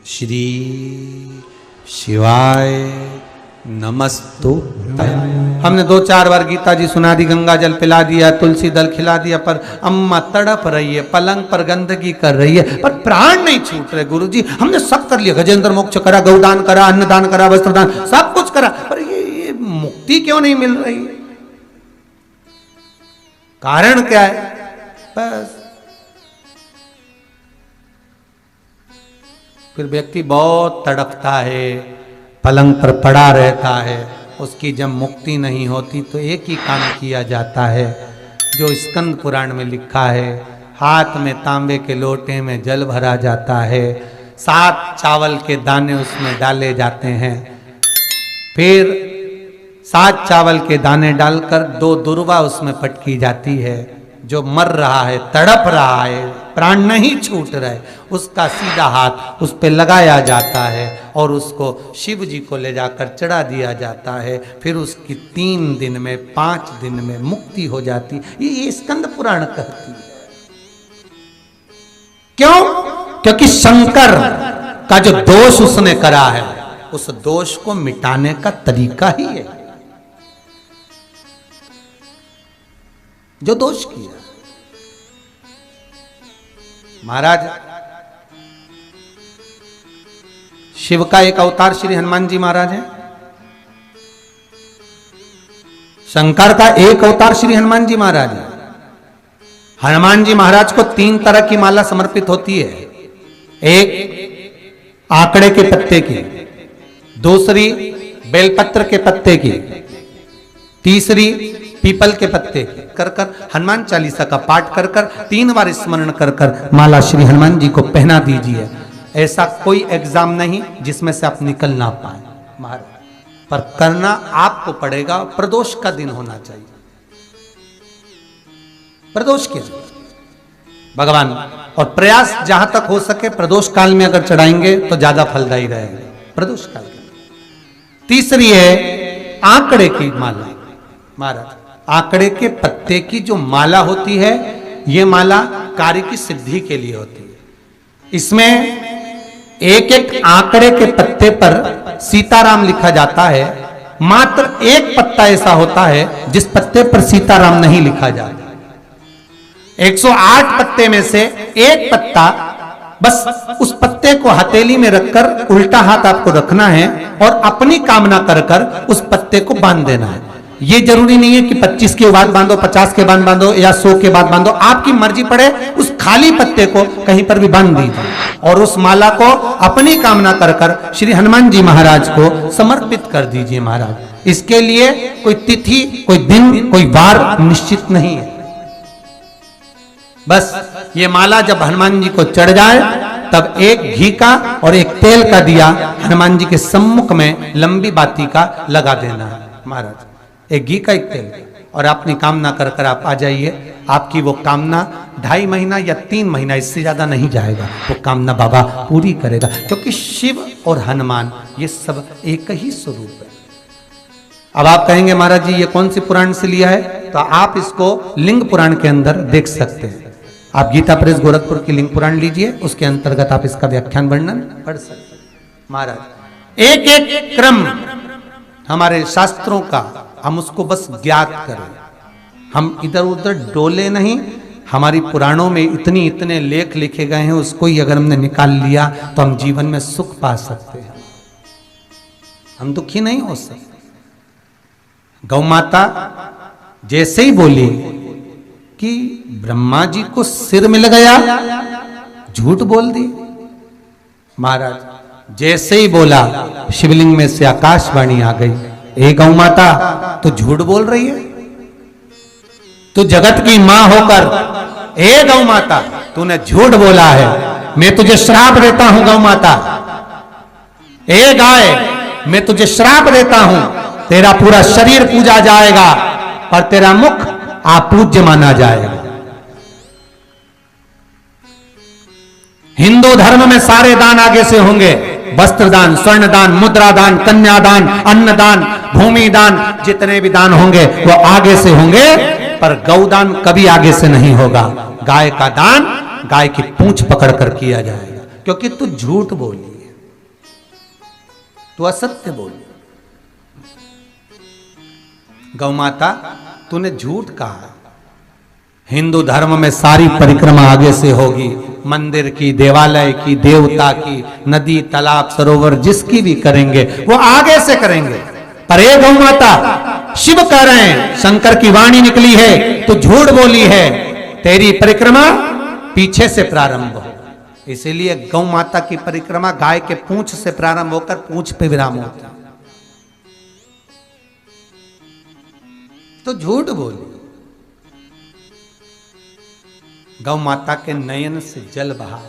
श्री शिवाय नमस्तु। हमने 2-4 बार गीता जी सुना दी, गंगा जल पिला दिया, तुलसी दल खिला दिया, पर अम्मा तड़प रही है, पलंग पर गंदगी कर रही है, पर प्राण नहीं छूट रहे। गुरुजी हमने सब कर लिया, गजेंद्र मोक्ष करा, गौदान करा, अन्नदान करा, वस्त्रदान, सब कुछ करा, पर ये मुक्ति क्यों नहीं मिल रही? कारण क्या है? बस फिर व्यक्ति बहुत तड़पता है, पलंग पर पड़ा रहता है, उसकी जब मुक्ति नहीं होती तो एक ही काम किया जाता है जो स्कंद पुराण में लिखा है। हाथ में तांबे के लोटे में जल भरा जाता है, 7 चावल के दाने उसमें डाले जाते हैं, फिर 7 चावल के दाने डालकर 2 दुर्वा उसमें पटकी जाती है। जो मर रहा है, तड़प रहा है, प्राण नहीं छूट रहे, उसका सीधा हाथ उस पे लगाया जाता है और उसको शिव जी को ले जाकर चढ़ा दिया जाता है। फिर उसकी 3 दिन में 5 दिन में मुक्ति हो जाती। ये स्कंद पुराण कहती है। क्यों? क्योंकि शंकर का जो दोष उसने करा है, उस दोष को मिटाने का तरीका ही है। जो दोष किया महाराज, शिव का एक अवतार श्री हनुमान जी महाराज है, शंकर का एक अवतार श्री हनुमान जी महाराज है। हनुमान जी महाराज को 3 तरह की माला समर्पित होती है। एक आंकड़े के पत्ते की, दूसरी बेलपत्र के पत्ते की, तीसरी पीपल के पत्ते कर कर हनुमान चालीसा का पाठ कर कर 3 बार स्मरण कर कर माला श्री हनुमान जी को पहना दीजिए। ऐसा कोई एग्जाम नहीं जिसमें से आप निकल ना पाए महाराज, पर करना आपको पड़ेगा। प्रदोष का दिन होना चाहिए, प्रदोष के दिन भगवान, और प्रयास जहां तक हो सके प्रदोष काल में अगर चढ़ाएंगे तो ज्यादा फलदायी रहेगा। प्रदोष काल के। तीसरी है आंकड़े की माला महाराज। आंकड़े के पत्ते की जो माला होती है, यह माला कार्य की सिद्धि के लिए होती है। इसमें एक एक आंकड़े के पत्ते पर सीताराम लिखा जाता है। मात्र एक पत्ता ऐसा होता है जिस पत्ते पर सीताराम नहीं लिखा जाता। 108 पत्ते में से एक पत्ता, बस उस पत्ते को हथेली में रखकर उल्टा हाथ आपको रखना है और अपनी कामना कर कर उस पत्ते को बांध देना है। ये जरूरी नहीं है कि 25 के बाद बांधो, 50 के बाद बांधो या 100 के बाद बांधो, आपकी मर्जी पड़े। उस खाली पत्ते को कहीं पर भी बांध दीजिए और उस माला को अपनी कामना कर कर श्री हनुमान जी महाराज को समर्पित कर दीजिए महाराज। इसके लिए कोई तिथि, कोई दिन, कोई वार निश्चित नहीं है। बस ये माला जब हनुमान जी को चढ़ जाए तब एक घी का और एक तेल का दिया हनुमान जी के सम्मुख में लंबी बाती का लगा देना है महाराज। एक घी का, एक तेल का, और अपनी कामना कर कर आप आ जाइए। आपकी वो कामना 2.5 महीना या 3 महीना, इससे ज्यादा नहीं जाएगा, वो कामना बाबा पूरी करेगा। क्योंकि शिव और हनुमान ये सब एक ही स्वरूप है। अब आप कहेंगे महाराज जी ये कौन सी पुराण से लिया है? तो आप इसको लिंग पुराण के अंदर देख सकते हैं। आप गीता प्रेस गोरखपुर की लिंग पुराण लीजिए, उसके अंतर्गत आप इसका व्याख्यान वर्णन पढ़ सकते हैं महाराज। एक एक क्रम हमारे शास्त्रों का हम उसको बस ज्ञात करें, हम इधर उधर डोले नहीं। हमारी पुराणों में इतने लेख लिखे गए हैं, उसको ही अगर हमने निकाल लिया तो हम जीवन में सुख पा सकते हैं, हम दुखी नहीं हो सकते। गौ माता जैसे ही बोली कि ब्रह्मा जी को सिर मिल गया, झूठ बोल दी महाराज। जैसे ही बोला शिवलिंग में से आकाशवाणी आ गई, ए गौ माता तू झूठ बोल रही है, तू जगत की मां होकर, ए गौ माता तूने झूठ बोला है, मैं तुझे श्राप देता हूं गौ माता। ए गाय मैं तुझे श्राप देता हूं, तेरा पूरा शरीर पूजा जाएगा और तेरा मुख अपूज्य माना जाएगा। हिंदू धर्म में सारे दान आगे से होंगे, वस्त्र दान, स्वर्ण दान, मुद्रा दान, कन्यादान, अन्नदान, भूमि दान, जितने भी दान होंगे वो आगे से होंगे, पर गौदान कभी आगे से नहीं होगा। गाय का दान गाय की पूंछ पकड़ कर किया जाएगा, क्योंकि तू झूठ बोली है। तू असत्य बोल। गौ माता तूने झूठ कहा। हिंदू धर्म में सारी परिक्रमा आगे से होगी, मंदिर की, देवालय की, देवता की, नदी, तालाब, सरोवर जिसकी भी करेंगे वो आगे से करेंगे। पर ये गौ माता, शिव कह रहे हैं, शंकर की वाणी निकली है, तो झूठ बोली है, तेरी परिक्रमा पीछे से प्रारंभ हो। इसीलिए गौ माता की परिक्रमा गाय के पूंछ से प्रारंभ होकर पूंछ पे विराम होता। तो झूठ बोली। गौ माता के नयन से जल बहा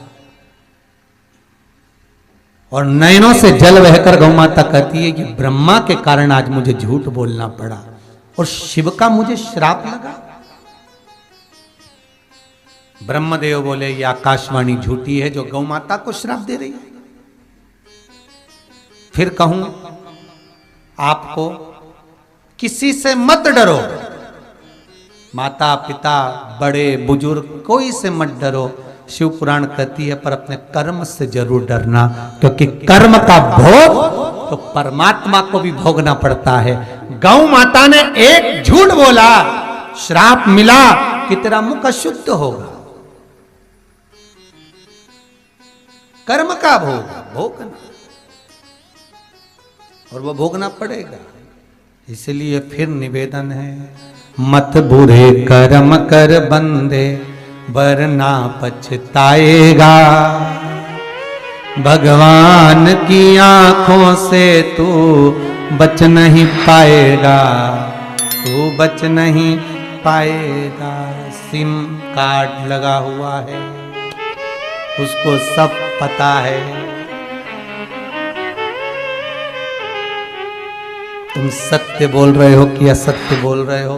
और नयनों से जल बहकर गौ माता कहती है कि ब्रह्मा के कारण आज मुझे झूठ बोलना पड़ा और शिव का मुझे श्राप लगा। ब्रह्मदेव बोले ये आकाशवाणी झूठी है जो गौ माता को श्राप दे रही है। फिर कहूं आपको, किसी से मत डरो, माता पिता बड़े बुजुर्ग कोई से मत डरो। शिव पुराण कहती है पर अपने कर्म से जरूर डरना, क्योंकि कर्म का भोग तो परमात्मा को भी भोगना पड़ता है। गौ माता ने एक झूठ बोला, श्राप मिला कि तेरा मुख अशुद्ध होगा। कर्म का भोगना, और वो भोगना पड़ेगा। इसलिए फिर निवेदन है, मत बुरे कर्म कर बंदे वरना पछताएगा। भगवान की आंखों से तू बच नहीं पाएगा, तू बच नहीं पाएगा। सिम कार्ड लगा हुआ है, उसको सब पता है। तुम सत्य बोल रहे हो कि असत्य बोल रहे हो?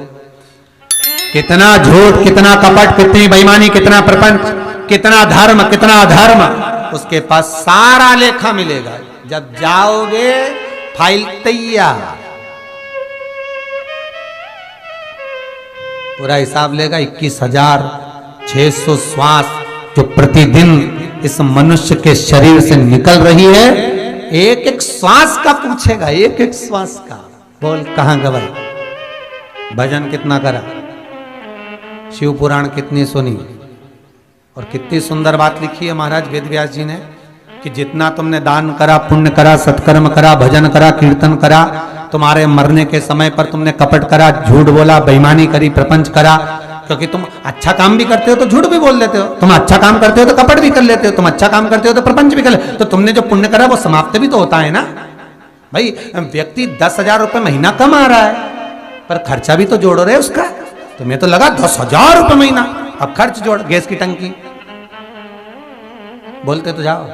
कितना झूठ, कितना कपट, कितनी बेईमानी, कितना प्रपंच, कितना धर्म, कितना अधर्म, उसके पास सारा लेखा मिलेगा। जब जाओगे फाइल तैयार, पूरा हिसाब लेगा। 21,600 श्वास जो प्रतिदिन इस मनुष्य के शरीर से निकल रही है, एक एक श्वास का पूछेगा, एक एक श्वास का। बोल कहां गवाई, भजन कितना करा, शिव पुराण कितनी सुनी, और कितनी सुंदर बात लिखी है महाराज वेद व्यास जी ने कि जितना तुमने दान करा, पुण्य करा, सत्कर्म करा, भजन करा, कीर्तन करा, तुम्हारे मरने के समय पर तुमने कपट करा, झूठ बोला, बेईमानी करी, प्रपंच करा। क्योंकि तुम अच्छा काम भी करते हो तो झूठ भी बोल देते हो, तुम अच्छा काम करते हो तो कपट भी कर लेते हो, तुम अच्छा काम करते हो तो प्रपंच भी कर लेते हो। तो तुमने जो पुण्य करा वो समाप्त भी तो होता है ना भाई। व्यक्ति 10,000 रुपए महीना कमा रहा है, पर खर्चा भी तो जोड़ रहे उसका। तुम्हें तो लगा 10,000 रुपए महीना, अब खर्च जोड़, गैस की टंकी, बोलते तो जाओ,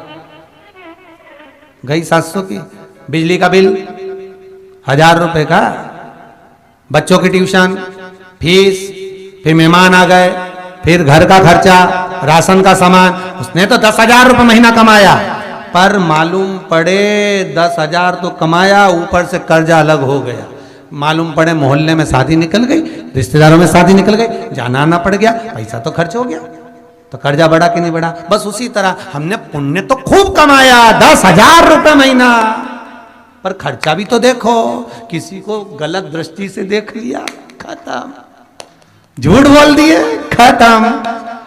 गई 700 की, बिजली का बिल 1,000 रुपए का, बच्चों की ट्यूशन फीस, फिर मेहमान आ गए, फिर घर का खर्चा, राशन का सामान। उसने तो 10,000 रुपए महीना कमाया, पर मालूम पड़े 10,000 तो कमाया, ऊपर से कर्जा अलग हो गया। मालूम पड़े मोहल्ले में शादी निकल गई, रिश्तेदारों में शादी निकल गई, जाना आना पड़ गया, पैसा तो खर्च हो गया, तो कर्जा बढ़ा कि नहीं बढ़ा? बस उसी तरह हमने पुण्य तो खूब कमाया, 10,000 रुपए महीना, पर खर्चा भी तो देखो। किसी को गलत दृष्टि से देख लिया, खत्म। झूठ बोल दिए, खत्म।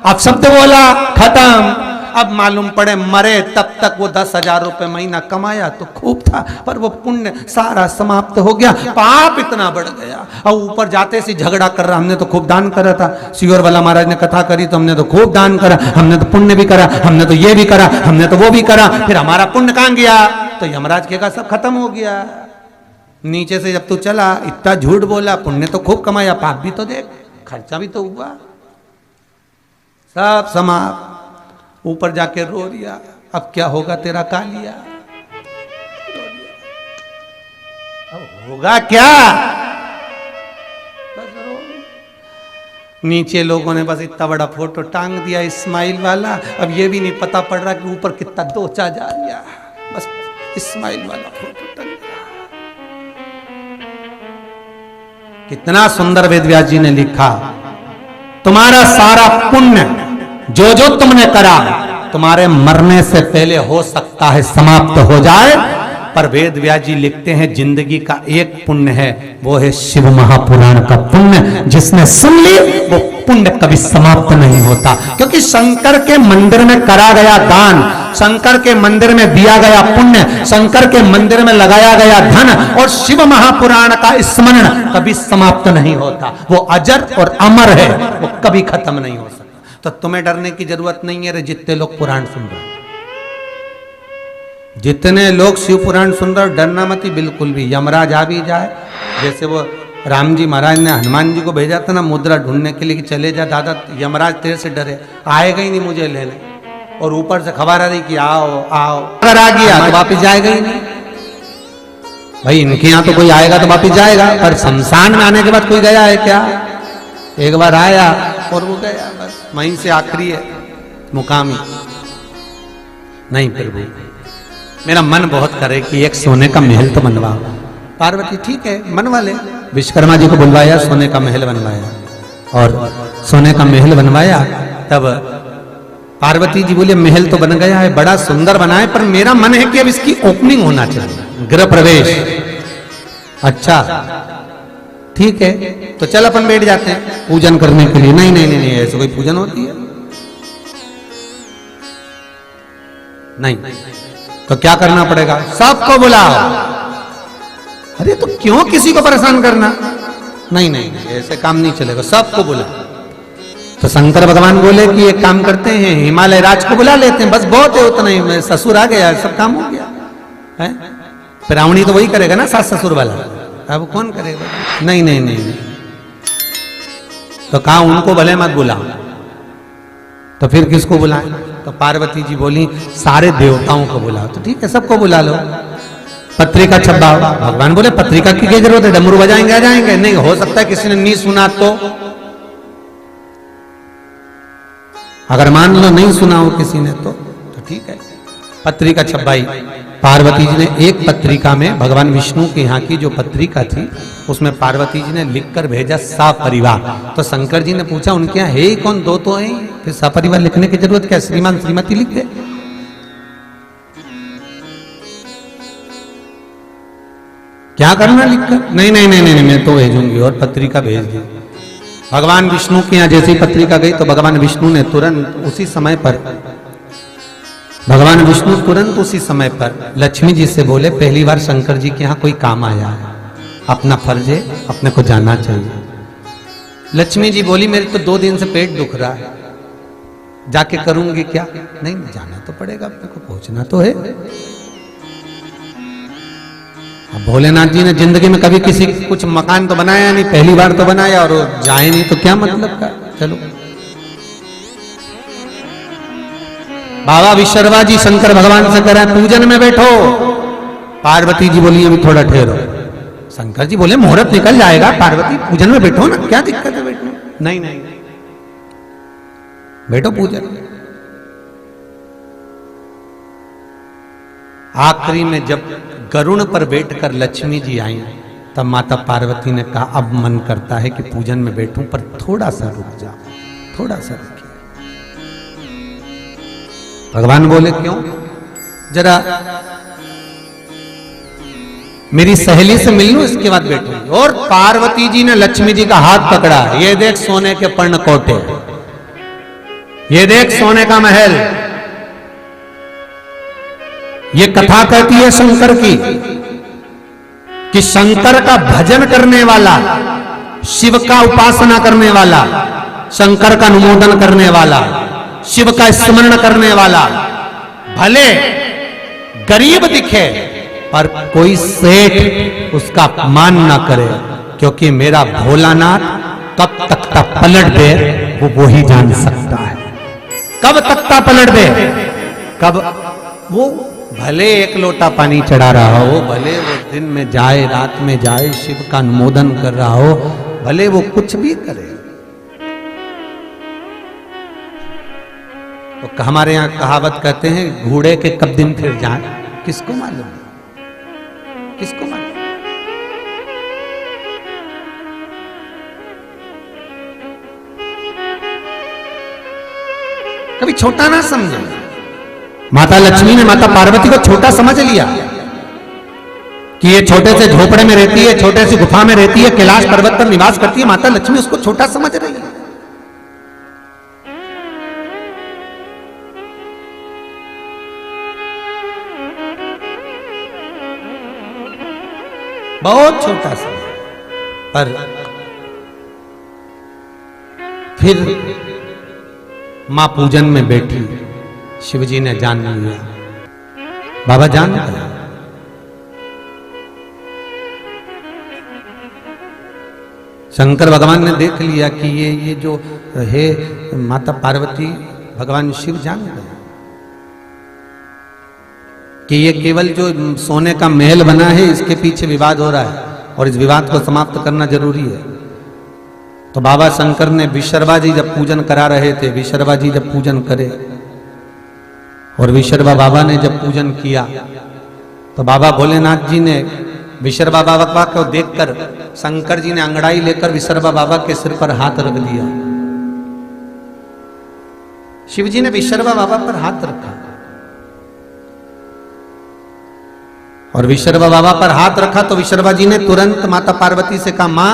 अपशब्द बोला, खत्म। अब मालूम पड़े मरे तब तक वो 10,000 रुपए महीना कमाया तो खूब था, पर वो पुण्य सारा समाप्त हो गया, पाप इतना बढ़ गया। और ऊपर जाते से झगड़ा कर रहा, हमने तो खूब दान करा था, सियोर वाला महाराज ने कथा करी तो हमने तो खूब दान करा, हमने तो पुण्य भी करा, हमने तो ये भी करा, हमने तो वो भी करा, फिर हमारा पुण्य कहां गया? तो यमराज के सब खत्म हो गया। नीचे से जब तू चला, इतना झूठ बोला, पुण्य तो खूब कमाया, पाप भी तो देख, खर्चा भी तो हुआ, सब समाप्त। ऊपर जाके रो दिया, अब क्या होगा तेरा कालिया? अब होगा क्या? बस रो। नीचे लोगों ने बस इतना बड़ा फोटो टांग दिया इस्माइल वाला, अब ये भी नहीं पता पड़ रहा कि ऊपर कितना दोचा जा रहा, बस इस्माइल वाला फोटो टंग दिया। कितना सुंदर वेद व्यास जी ने लिखा, तुम्हारा सारा पुण्य जो जो तुमने करा तुम्हारे मरने से पहले हो सकता है समाप्त हो जाए, पर वेद व्यास जी लिखते हैं जिंदगी का एक पुण्य है, वो है शिव महापुराण का पुण्य। जिसने सुन ली वो पुण्य कभी समाप्त नहीं होता, क्योंकि शंकर के मंदिर में करा गया दान, शंकर के मंदिर में दिया गया पुण्य, शंकर के मंदिर में लगाया गया धन और शिव महापुराण का स्मरण कभी समाप्त नहीं होता। वो अजर और अमर है, वो कभी खत्म नहीं हो सकता। तो तुम्हें डरने की जरूरत नहीं है रे, जितने लोग पुराण सुन रहे हैं, जितने लोग शिव पुराण सुन रहे हो, डरना मत ही बिल्कुल भी। यमराज आ भी जाए, जैसे वो राम जी महाराज ने हनुमान जी को भेजा था ना मुद्रा ढूंढने के लिए कि चले जा दादा, यमराज तेरे से डरे, आएगा ही नहीं मुझे लेने, और ऊपर से खबर आ रही कि आओ आओ, अगर आ गया तो वापिस जाएगा ही नहीं। भाई इनके यहाँ तो कोई आएगा तो वापिस जाएगा, पर शमशान में आने के बाद कोई गया है क्या? एक बार आया और वो गया, बस वहीं से आखिरी है मुकामी। नहीं प्रभु, मेरा मन बहुत करे कि एक सोने का महल तो बनवाओ। पार्वती ठीक है बनवा ले, विश्वकर्मा जी को बुलवाया, सोने का महल बनवाया, और सोने का महल बनवाया। तब पार्वती जी बोले महल तो बन गया है, बड़ा सुंदर बना है, पर मेरा मन है कि अब इसकी ओपनिंग होना चाहिए, गृह प्रवेश। अच्छा ठीक है, तो चल अपन बैठ जाते हैं पूजन करने के लिए। नहीं नहीं नहीं, नहीं ऐसे कोई पूजन होती है? नहीं, तो क्या करना पड़ेगा? सबको बुलाओ। अरे तो क्यों किसी को परेशान करना? नहीं नहीं, ऐसे काम नहीं चलेगा, सबको बुलाओ। तो शंकर भगवान बोले कि एक काम करते हैं, हिमालय राज को बुला लेते हैं, बस बहुत है उतना ही, ससुर आ गया, सब काम हो गया है। रावणी तो वही करेगा ना, सास ससुर वाला, अब कौन करेगा? नहीं नहीं नहीं, नहीं। तो कहा उनको भले मत बुलाओ, तो फिर किसको बुलाएं? तो पार्वती जी बोली सारे देवताओं को बुलाओ। तो ठीक है, सबको बुला लो, पत्रिका छपाओ। भगवान बोले पत्रिका की क्या जरूरत है, डमरू बजाएंगे आ जाएंगे। नहीं, हो सकता है किसी ने नहीं सुना, तो अगर मान लो नहीं सुना हो किसी ने तो ठीक है, पत्रिका छपाई। पार्वती जी ने एक पत्रिका में भगवान विष्णु के यहाँ की जो पत्रिका थी उसमें पार्वती जी ने लिखकर भेजा सपरिवार। तो शंकर जी ने पूछा उनके यहाँ है ही कौन, दो तो है, फिर सपरिवार लिखने की जरूरत क्या, श्रीमान श्रीमती लिख दे। क्या करना लिखकर? नहीं नहीं नहीं नहीं, मैं तो भेजूंगी, और पत्रिका भेज दी। भगवान विष्णु के यहाँ जैसे ही पत्रिका गई तो भगवान विष्णु ने तुरंत उसी समय पर लक्ष्मी जी से बोले पहली बार शंकर जी के यहाँ कोई काम आया है, अपना फर्ज है, अपने को जाना चाहिए। लक्ष्मी जी बोली मेरे तो 2 दिन से पेट दुख रहा है, जाके करूंगी क्या? नहीं, जाना तो पड़ेगा, अपने को पहुंचना तो है। अब भोलेनाथ जी ने जिंदगी में कभी किसी कुछ मकान तो बनाया नहीं, पहली बार तो बनाया, और जाए नहीं तो क्या मतलब का। चलो बाबा विश्वकर्मा जी शंकर भगवान से करें पूजन में बैठो। पार्वती जी बोली अभी थोड़ा ठहरो। शंकर जी बोले मुहूर्त निकल जाएगा, पार्वती पूजन में बैठो ना, क्या दिक्कत है बैठने? नहीं नहीं, बैठो पूजन। आखिरी में जब गरुड़ पर बैठकर लक्ष्मी जी आई तब माता पार्वती ने कहा अब मन करता है कि पूजन में बैठूं, पर थोड़ा सा रुक जाओ, थोड़ा सा रुकिए। भगवान बोले क्यों? जरा मेरी सहेली से मिल लूं, इसके बाद बैठूंगी। और पार्वती जी ने लक्ष्मी जी का हाथ पकड़ा, ये देख सोने के पर्णकोटे, ये देख सोने का महल। ये कथा कहती है शंकर की कि शंकर का भजन करने वाला, शिव का उपासना करने वाला, शंकर का अनुमोदन करने वाला, शिव का स्मरण करने वाला, भले गरीब दिखे पर कोई सेठ उसका अपमान ना करे, क्योंकि मेरा भोलानाथ कब तख्ता पलट दे वो ही जान सकता है। कब तख्ता पलट दे, कब वो भले 1 लोटा पानी चढ़ा रहा हो, भले वो दिन में जाए रात में जाए शिव का अनुमोदन कर रहा हो, भले वो कुछ भी करे। तो हमारे यहाँ कहावत कहते हैं घोड़े के कब दिन फिर जाए, किसको मालूम, किसको मालूम। कभी छोटा ना समझो। माता लक्ष्मी ने माता पार्वती को छोटा समझ लिया। कि ये छोटे से झोपड़े में रहती है, छोटे सी गुफा में रहती है, कैलाश पर्वत पर निवास करती है, माता लक्ष्मी उसको छोटा समझ रही है। बहुत छोटा सा, पर फिर मां पूजन में बैठी, शिवजी ने जान लिया, बाबा जान गए। शंकर भगवान ने देख लिया कि ये जो है माता पार्वती, भगवान शिव जान गए कि ये केवल जो सोने का महल बना है इसके पीछे विवाद हो रहा है और इस विवाद को समाप्त करना जरूरी है। तो बाबा शंकर ने विशर्वा जी जब पूजन करा रहे थे, विशर्वा जी जब पूजन करे और विशर्वा बाबा ने जब पूजन किया तो बाबा भोलेनाथ जी ने विशर्वा बाबा को देखकर शंकर जी ने अंगड़ाई लेकर विशर्वा बाबा के सिर पर हाथ रख दिया। शिव जी ने विशर्वा बाबा पर हाथ रखा और विशर्वा बाबा पर हाथ रखा तो विशर्वा जी ने तुरंत माता पार्वती से कहा, मां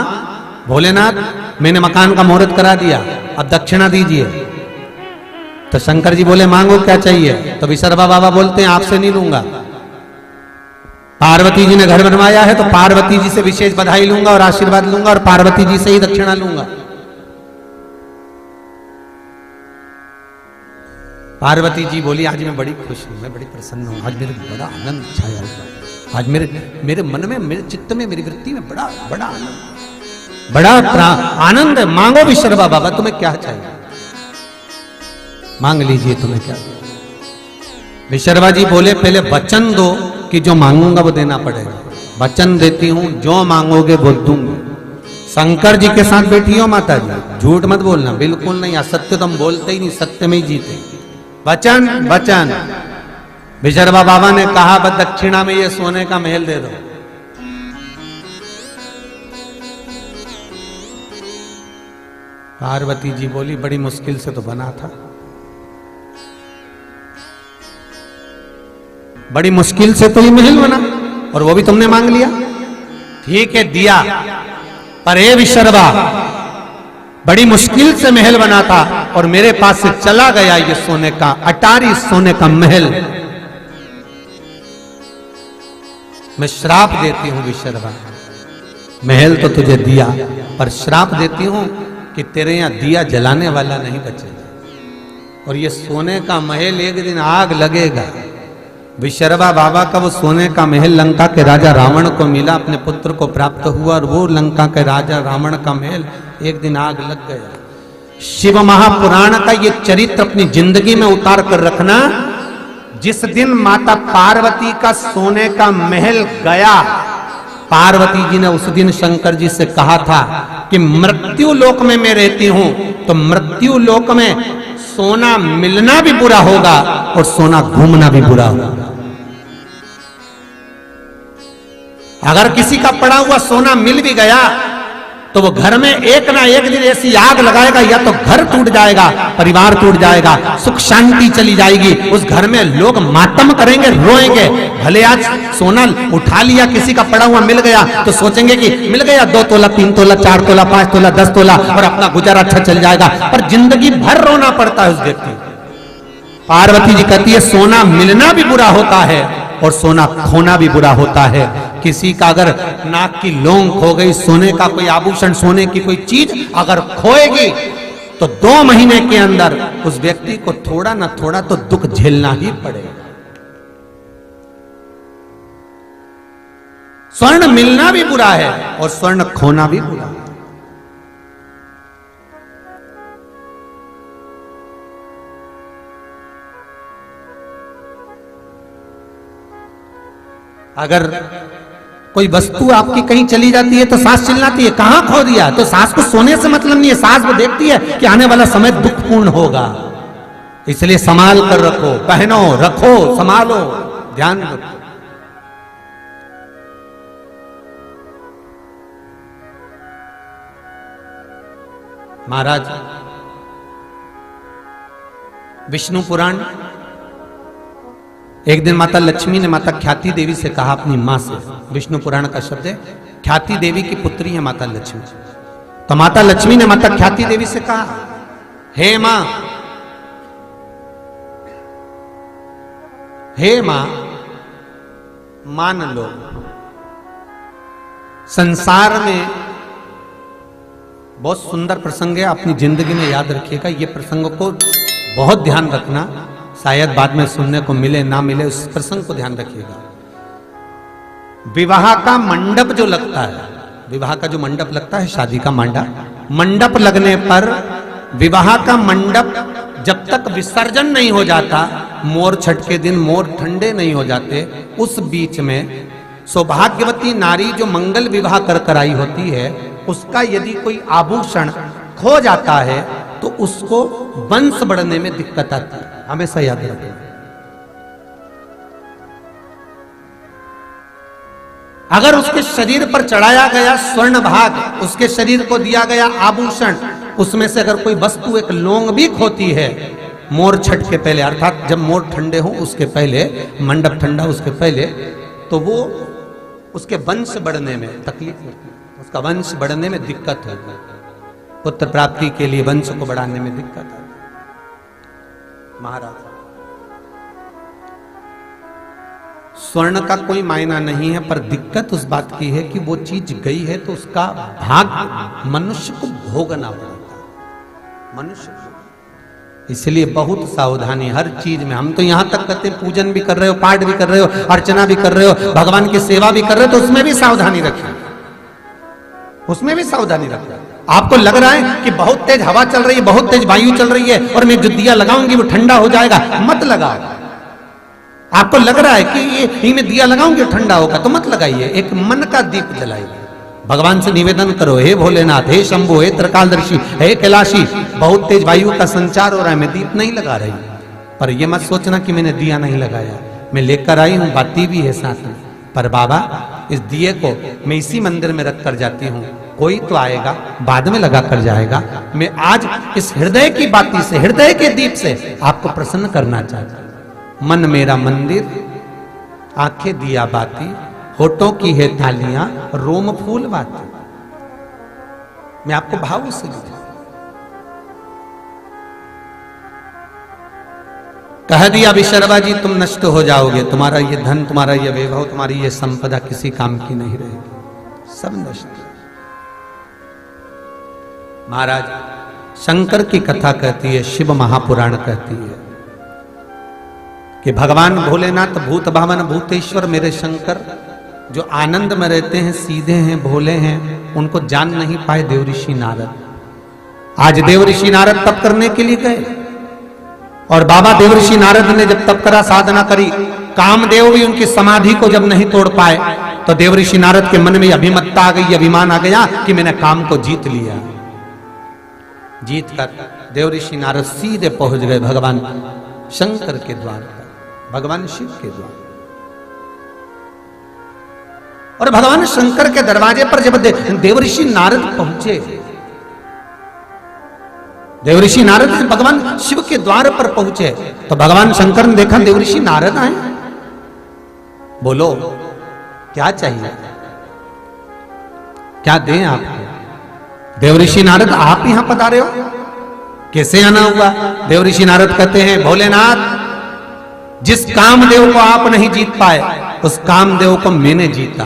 भोलेनाथ, मैंने मकान का मुहूर्त करा दिया, अब दक्षिणा दीजिए। तो शंकर जी बोले, मांगो क्या चाहिए? तो विशर्वा बाबा बोलते हैं, आपसे नहीं लूंगा, पार्वती जी ने घर बनवाया है तो पार्वती जी से विशेष बधाई लूंगा और आशीर्वाद लूंगा और पार्वती जी से ही दक्षिणा लूंगा। पार्वती जी बोली, आज मैं बड़ी खुश हूं, मैं बड़ी प्रसन्न हूं, आज मेरे बड़ा आनंद छाया हुआ, आज मेरे मन में, मेरे चित्त में, मेरी वृत्ति में बड़ा आनंद, बड़ा आनंद है। मांगो विशर्वा बाबा, तुम्हें क्या चाहिए मांग लीजिए, तुम्हें क्या। विशर्वा जी बोले, पहले वचन दो कि जो मांगूंगा वो देना पड़ेगा। वचन देती हूं, जो मांगोगे वो दूंगी। शंकर जी के साथ बैठी हो माता जी, झूठ मत बोलना, बिल्कुल नहीं, असत्य तुम बोलते ही नहीं, सत्य में ही जीते। वचन वचन। विशर्वा बाबा ने कहा, बस दक्षिणा में ये सोने का महल दे दो। पार्वती जी बोली, बड़ी मुश्किल से तो बना था, बड़ी मुश्किल से तो ये महल बना और वो भी तुमने मांग लिया। ठीक है, दिया, पर हे विशर्वा, बड़ी मुश्किल से महल बना था और मेरे पास से चला गया ये सोने का, अटारी सोने का महल। मैं श्राप देती हूं विशर्वा, महल तो तुझे दिया, पर श्राप देती हूं कि तेरे यहां दिया जलाने वाला नहीं बचेगा और ये सोने का महल एक दिन आग लगेगा। विशर्वा बाबा का वो सोने का महल लंका के राजा रावण को मिला, अपने पुत्र को प्राप्त हुआ और वो लंका के राजा रावण का महल एक दिन आग लग गया। शिव महापुराण का ये चरित्र अपनी जिंदगी में उतार कर रखना। जिस दिन माता पार्वती का सोने का महल गया, पार्वती जी ने उस दिन शंकर जी से कहा था कि मृत्यु लोक में मैं रहती हूं तो मृत्यु लोक में सोना मिलना भी बुरा होगा और सोना घूमना भी बुरा होगा। अगर किसी का पड़ा हुआ सोना मिल भी गया तो वो घर में एक ना एक दिन ऐसी आग लगाएगा, या तो घर टूट जाएगा, परिवार टूट जाएगा, सुख शांति चली जाएगी, उस घर में लोग मातम करेंगे, रोएंगे। भले आज सोना उठा लिया, किसी का पड़ा हुआ मिल गया तो सोचेंगे कि मिल गया 2 तोला, 3 तोला, 4 तोला, 5 तोला, 10 तोला और अपना गुजारा अच्छा चल जाएगा, पर जिंदगी भर रोना पड़ता है उस व्यक्ति। पार्वती जी कहती है, सोना मिलना भी बुरा होता है और सोना खोना भी बुरा होता है। किसी का अगर नाक की लौंग खो गई, सोने का कोई आभूषण, सोने की कोई चीज अगर खोएगी तो 2 महीने के अंदर उस व्यक्ति को थोड़ा ना थोड़ा तो दुख झेलना ही पड़ेगा। स्वर्ण मिलना भी बुरा है और स्वर्ण खोना भी बुरा है। अगर कोई वस्तु आपकी कहीं चली जाती है तो सांस चिल्लाती है, कहां खो दिया? तो सांस को सोने से मतलब नहीं है, सांस वो देखती है कि आने वाला समय दुखपूर्ण होगा, इसलिए संभाल कर रखो, पहनो, रखो, संभालो, ध्यान रखो। महाराज विष्णु पुराण, एक दिन माता लक्ष्मी ने माता ख्याति देवी से कहा अपनी मां से, विष्णु पुराण का शब्द है। ख्याति देवी की पुत्री है माता लक्ष्मी। तो माता लक्ष्मी ने माता ख्याति देवी से कहा, हे मां, हे मां, मान लो संसार में बहुत सुंदर प्रसंग है, अपनी जिंदगी में याद रखिएगा। ये प्रसंग को बहुत ध्यान रखना, शायद बाद में सुनने को मिले ना मिले, उस प्रसंग को ध्यान रखिएगा। विवाह का मंडप जो लगता है, विवाह का जो मंडप लगता है, शादी का मंडप लगने पर विवाह का मंडप जब तक विसर्जन नहीं हो जाता, मोर छठ के दिन मोर ठंडे नहीं हो जाते, उस बीच में सौभाग्यवती नारी जो मंगल विवाह कर आई होती है, उसका यदि कोई आभूषण खो जाता है तो उसको वंश बढ़ने में दिक्कत आती है। हमेशा याद रखें। अगर उसके शरीर पर चढ़ाया गया स्वर्ण भाग, उसके शरीर को दिया गया आभूषण, उसमें से अगर कोई वस्तु एक लौंग भी खोती है मोर छठ के पहले, अर्थात जब मोर ठंडे हो उसके पहले, मंडप ठंडा उसके पहले, तो वो उसके वंश बढ़ने में तकलीफ होती है, उसका वंश बढ़ने में दिक्कत होगी। पुत्र प्राप्ति के लिए वंश को बढ़ाने में दिक्कत है। महाराज, स्वर्ण का कोई मायना नहीं है, पर दिक्कत उस बात की है कि वो चीज गई है तो उसका भाग मनुष्य को भोगना पड़ता है, मनुष्य को। इसलिए बहुत सावधानी हर चीज में। हम तो यहां तक कहते हैं, पूजन भी कर रहे हो, पाठ भी कर रहे हो, अर्चना भी कर रहे हो, भगवान की सेवा भी कर रहे हो, तो उसमें भी सावधानी रखिए, उसमें भी सावधानी रखिए। आपको लग रहा है कि बहुत तेज हवा चल रही है, बहुत तेज वायु चल रही है और मैं जो दिया लगाऊंगी वो ठंडा हो जाएगा, मत लगाओ। आपको लग रहा है कि ये मैं दिया लगाऊंगी ठंडा होगा, तो मत लगाइए। एक मन का दीप जलाइए, भगवान से निवेदन करो, हे भोलेनाथ, हे शंभु, हे त्रिकालदर्शी, हे कैलाशी, बहुत तेज वायु का संचार हो रहा है, मैं दीप नहीं लगा रही। पर यह मत सोचना कि मैंने दिया नहीं लगाया, मैं लेकर आई हूं, बाती भी है साथ में। पर बाबा, इस दिए को मैं इसी मंदिर में रख कर जाती हूँ, कोई तो आएगा बाद में लगा कर जाएगा। मैं आज इस हृदय की बाती से, हृदय के दीप से आपको प्रसन्न करना चाहता हूं। मन मेरा मंदिर, आंखें दिया बाती, होठों की है थालियां, रोम फूल बाती। मैं आपको भाव से लिखा, कह दिया विशर्वा जी तुम नष्ट हो जाओगे, तुम्हारा ये धन, तुम्हारा ये वैभव, तुम्हारी ये संपदा किसी काम की नहीं रहेगी, सब नष्ट। महाराज, शंकर की कथा कहती है, शिव महापुराण कहती है कि भगवान भोलेनाथ भूत भावन भूतेश्वर मेरे शंकर जो आनंद में रहते हैं, सीधे हैं, भोले हैं, उनको जान नहीं पाए देवऋषि नारद। आज देवऋषि नारद तप करने के लिए गए और बाबा देवऋषि नारद ने जब तप करा, साधना करी, कामदेव भी उनकी समाधि को जब नहीं तोड़ पाए, तो देवऋषि नारद के मन में अभिमत्ता आ गई, अभिमान आ गया कि मैंने काम को जीत लिया। जीत कर देवऋषि नारद सीधे पहुंच गए भगवान शंकर के द्वार पर, भगवान शिव के द्वार। और भगवान शंकर के दरवाजे पर जब देवऋषि नारद पहुंचे, देवऋषि नारद भगवान शिव के द्वार पर पहुंचे, तो भगवान शंकर ने देखा देवऋषि नारद आए। बोलो क्या चाहिए, क्या दें आपको? देवऋषि नारद आप यहां पधारे हो, कैसे आना हुआ? देवऋषि नारद कहते हैं, भोलेनाथ, जिस कामदेव को आप नहीं जीत पाए, उस कामदेव को मैंने जीता।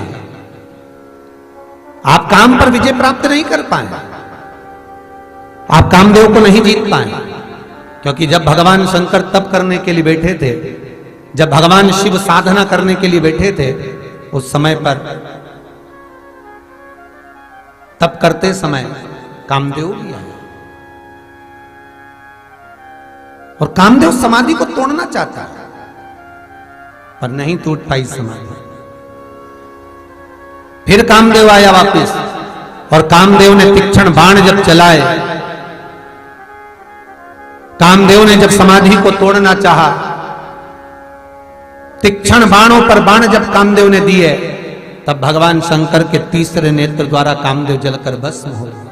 आप काम पर विजय प्राप्त नहीं कर पाए, आप कामदेव को नहीं जीत पाए, क्योंकि जब भगवान शंकर तप करने के लिए बैठे थे, जब भगवान शिव साधना करने के लिए बैठे थे, उस समय पर तप करते समय कामदेव भी आया और कामदेव समाधि को तोड़ना चाहता है, पर नहीं टूट पाई समाधि। फिर कामदेव आया वापस और कामदेव ने तीक्ष्ण बाण जब चलाए, कामदेव ने जब समाधि को तोड़ना चाहा, तीक्ष्ण बाणों पर बाण जब कामदेव ने दिए, तब भगवान शंकर के तीसरे नेत्र द्वारा कामदेव जलकर भस्म हो गए।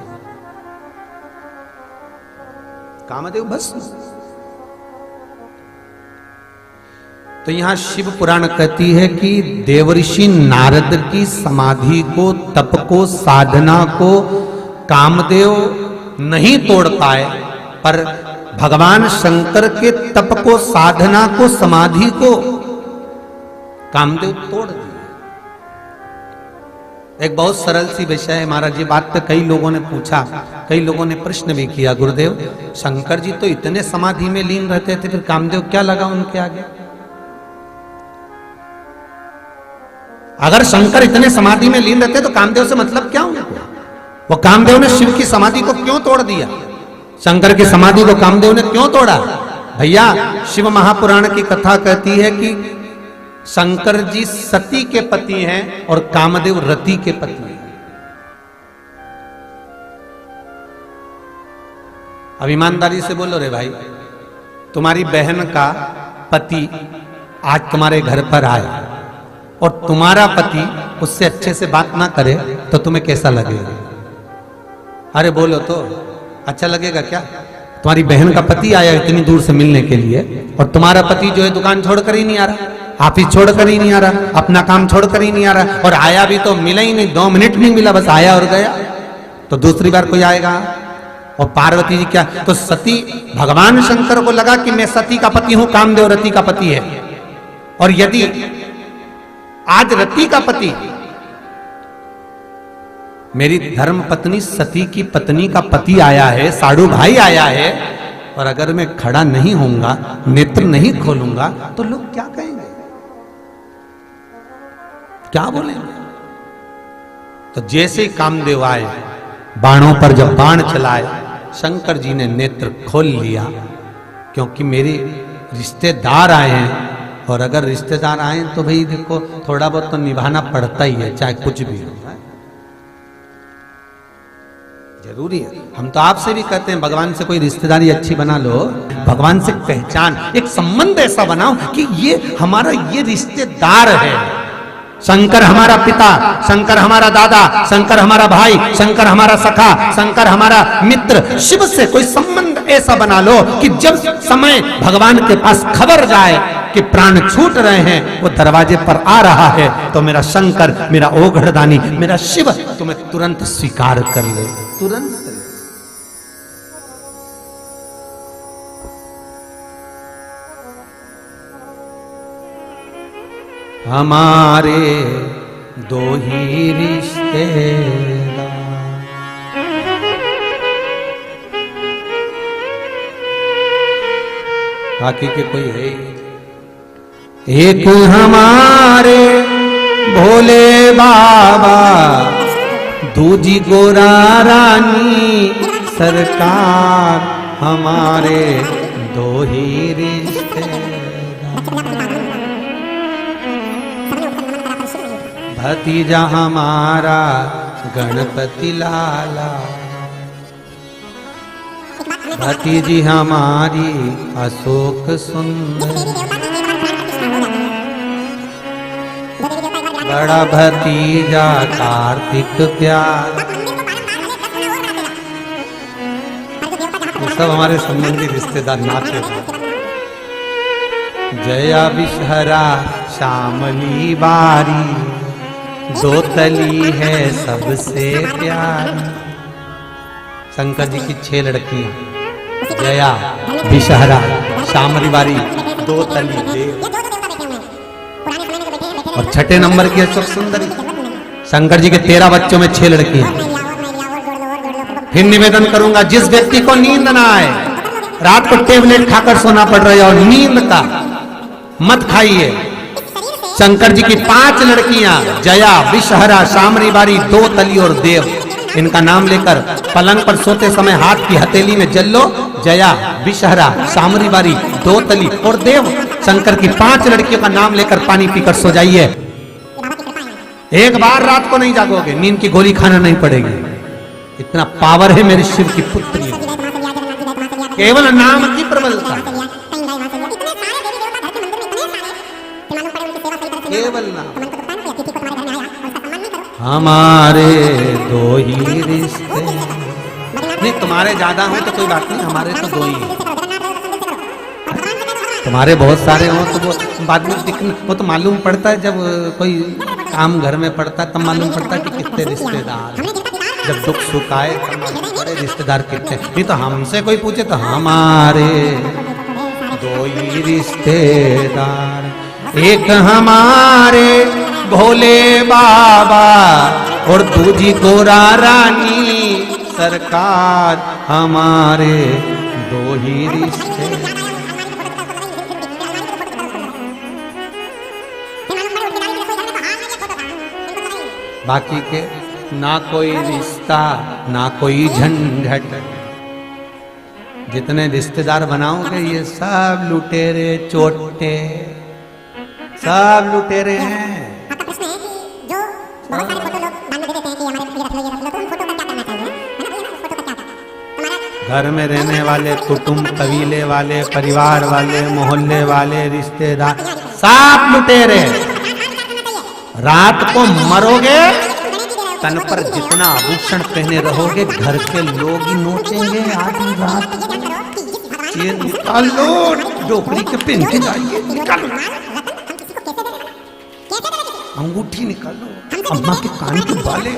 कामदेव भस्म। तो यहां शिव पुराण कहती है कि देवऋषि नारद की समाधि को, तप को, साधना को कामदेव नहीं तोड़ पाए, पर भगवान शंकर के तप को, साधना को, समाधि को कामदेव तोड़ दिए। एक बहुत सरल सी विषय है महाराज, ये बात तो कई लोगों ने पूछा, कई लोगों ने प्रश्न भी किया, गुरुदेव शंकर जी तो इतने समाधि में लीन रहते थे, फिर कामदेव क्या लगा उनके आगे? अगर शंकर इतने समाधि में लीन रहते तो कामदेव से मतलब क्या उनको? वो कामदेव ने शिव की समाधि को क्यों तोड़ दिया? शंकर की समाधि को कामदेव ने क्यों तोड़ा? भैया शिव महापुराण की कथा कहती है कि शंकर जी सती के पति हैं और कामदेव रति के पति हैं। अब ईमानदारी से बोलो रे भाई, तुम्हारी बहन का पति आज तुम्हारे घर पर आए और तुम्हारा पति उससे अच्छे से बात ना करे तो तुम्हें कैसा लगेगा? अरे बोलो तो, अच्छा लगेगा क्या? तुम्हारी बहन का पति आया इतनी दूर से मिलने के लिए और तुम्हारा पति जो है दुकान छोड़कर ही नहीं आ रहा, ऑफिस छोड़कर ही नहीं आ रहा, अपना काम छोड़कर ही नहीं आ रहा, और आया भी तो मिला ही नहीं, 2 मिनट नहीं मिला, बस आया और गया। तो दूसरी बार कोई आएगा? और पार्वती जी क्या, तो सती, भगवान शंकर को लगा कि मैं सती का पति हूं, कामदेव रति का पति है, और यदि आज रति का पति मेरी धर्म पत्नी सती की पत्नी का पति आया है, साडू भाई आया है, और अगर मैं खड़ा नहीं होऊंगा, नेत्र नहीं खोलूंगा, तो लोग क्या कहेंगे, क्या बोलेंगे? तो जैसे ही कामदेव आए, बाणों पर जब बाण चलाए, शंकर जी ने नेत्र खोल लिया, क्योंकि मेरे रिश्तेदार आए हैं, और अगर रिश्तेदार आए तो भाई देखो थोड़ा बहुत तो निभाना पड़ता ही है, चाहे कुछ भी हो, जरूरी है। हम तो आपसे भी कहते हैं भगवान से कोई रिश्तेदारी अच्छी बना लो, भगवान से पहचान, एक संबंध ऐसा बनाओ कि ये हमारा ये रिश्तेदार है। शंकर हमारा पिता, शंकर हमारा दादा, शंकर हमारा भाई, शंकर हमारा सखा, शंकर हमारा मित्र। शिव से कोई संबंध ऐसा बना लो कि जब समय भगवान के पास खबर जाए कि प्राण छूट रहे हैं, वो दरवाजे पर आ रहा है, तो मेरा शंकर, मेरा ओघड़दानी, मेरा शिव तुम्हें तुरंत स्वीकार कर ले, तुरंत। हमारे दो ही रिश्तेदार, बाकी के कोई है? एक हमारे भोले बाबा, दूजी गोरा रानी सरकार, हमारे दो ही रिश्तेदार। भतीजा हमारा गणपति लाला, भतीजी हमारी अशोक सुंदर, बड़ा भतीजा कार्तिक प्यार। सब हमारे संबंधी रिश्तेदार नाते। जया विषहरा श्यामली बारी, दो तली है सबसे प्यारी। शंकर जी की 6 लड़कियां, जया, विषहरा, श्यामली बारी, दो तली देव, और 6ठे नंबर की अशोक सुंदरी। शंकर जी के 13 बच्चों में 6 लड़कियां। फिर निवेदन करूंगा, जिस व्यक्ति को नींद ना आए, रात को टेबलेट खाकर सोना पड़ रहा है और नींद का मत खाइए। शंकर जी की 5 लड़कियां, जया, विषहरा, शामरी बारी, दो तली और देव, इनका नाम लेकर पलंग पर सोते समय हाथ की हथेली में जल लो। जया, विषहरा, शामरी बारी, दो तली और देव, शंकर की 5 लड़कियों का नाम लेकर पानी पीकर सो जाइए। एक बार रात को नहीं जागोगे, नींद की गोली खाना नहीं पड़ेगी। इतना पावर है मेरे शिव की पुत्री, केवल नाम की प्रबलता, केवल नाम। हमारे दो ही रिश्ते, नहीं तुम्हारे ज्यादा हैं तो कोई बात नहीं, हमारे तो 2 ही। तुम्हारे बहुत सारे हो तो वो बाद में दिखना, वो तो मालूम पड़ता है जब कोई काम घर में पड़ता है तब मालूम पड़ता है कि कितने रिश्तेदार, जब दुख सुख आए तब मालूम पड़े रिश्तेदार कितने। नहीं तो हमसे कोई पूछे तो हमारे दो ही रिश्तेदार, एक हमारे भोले बाबा और दूजी गोरा रानी सरकार, हमारे दो ही रिश्ते। बाकी के ना कोई रिश्ता ना कोई झंझट, जितने रिश्तेदार बनाओगे ये सब लुटेरे चोटे, सब लुटेरे हैं। घर में रहने वाले कुटुंब, कबीले वाले, परिवार वाले, मोहल्ले वाले, रिश्तेदार सब लुटेरे। रात को मरोगे तन पर जितना आभूषण पहने रहोगे घर के लोग ही नोचेंगे। आधी रात ये निकालो डोकरी के पहन के जाइए, निकालो अंगूठी, निकालो अम्मा के कान के बाले,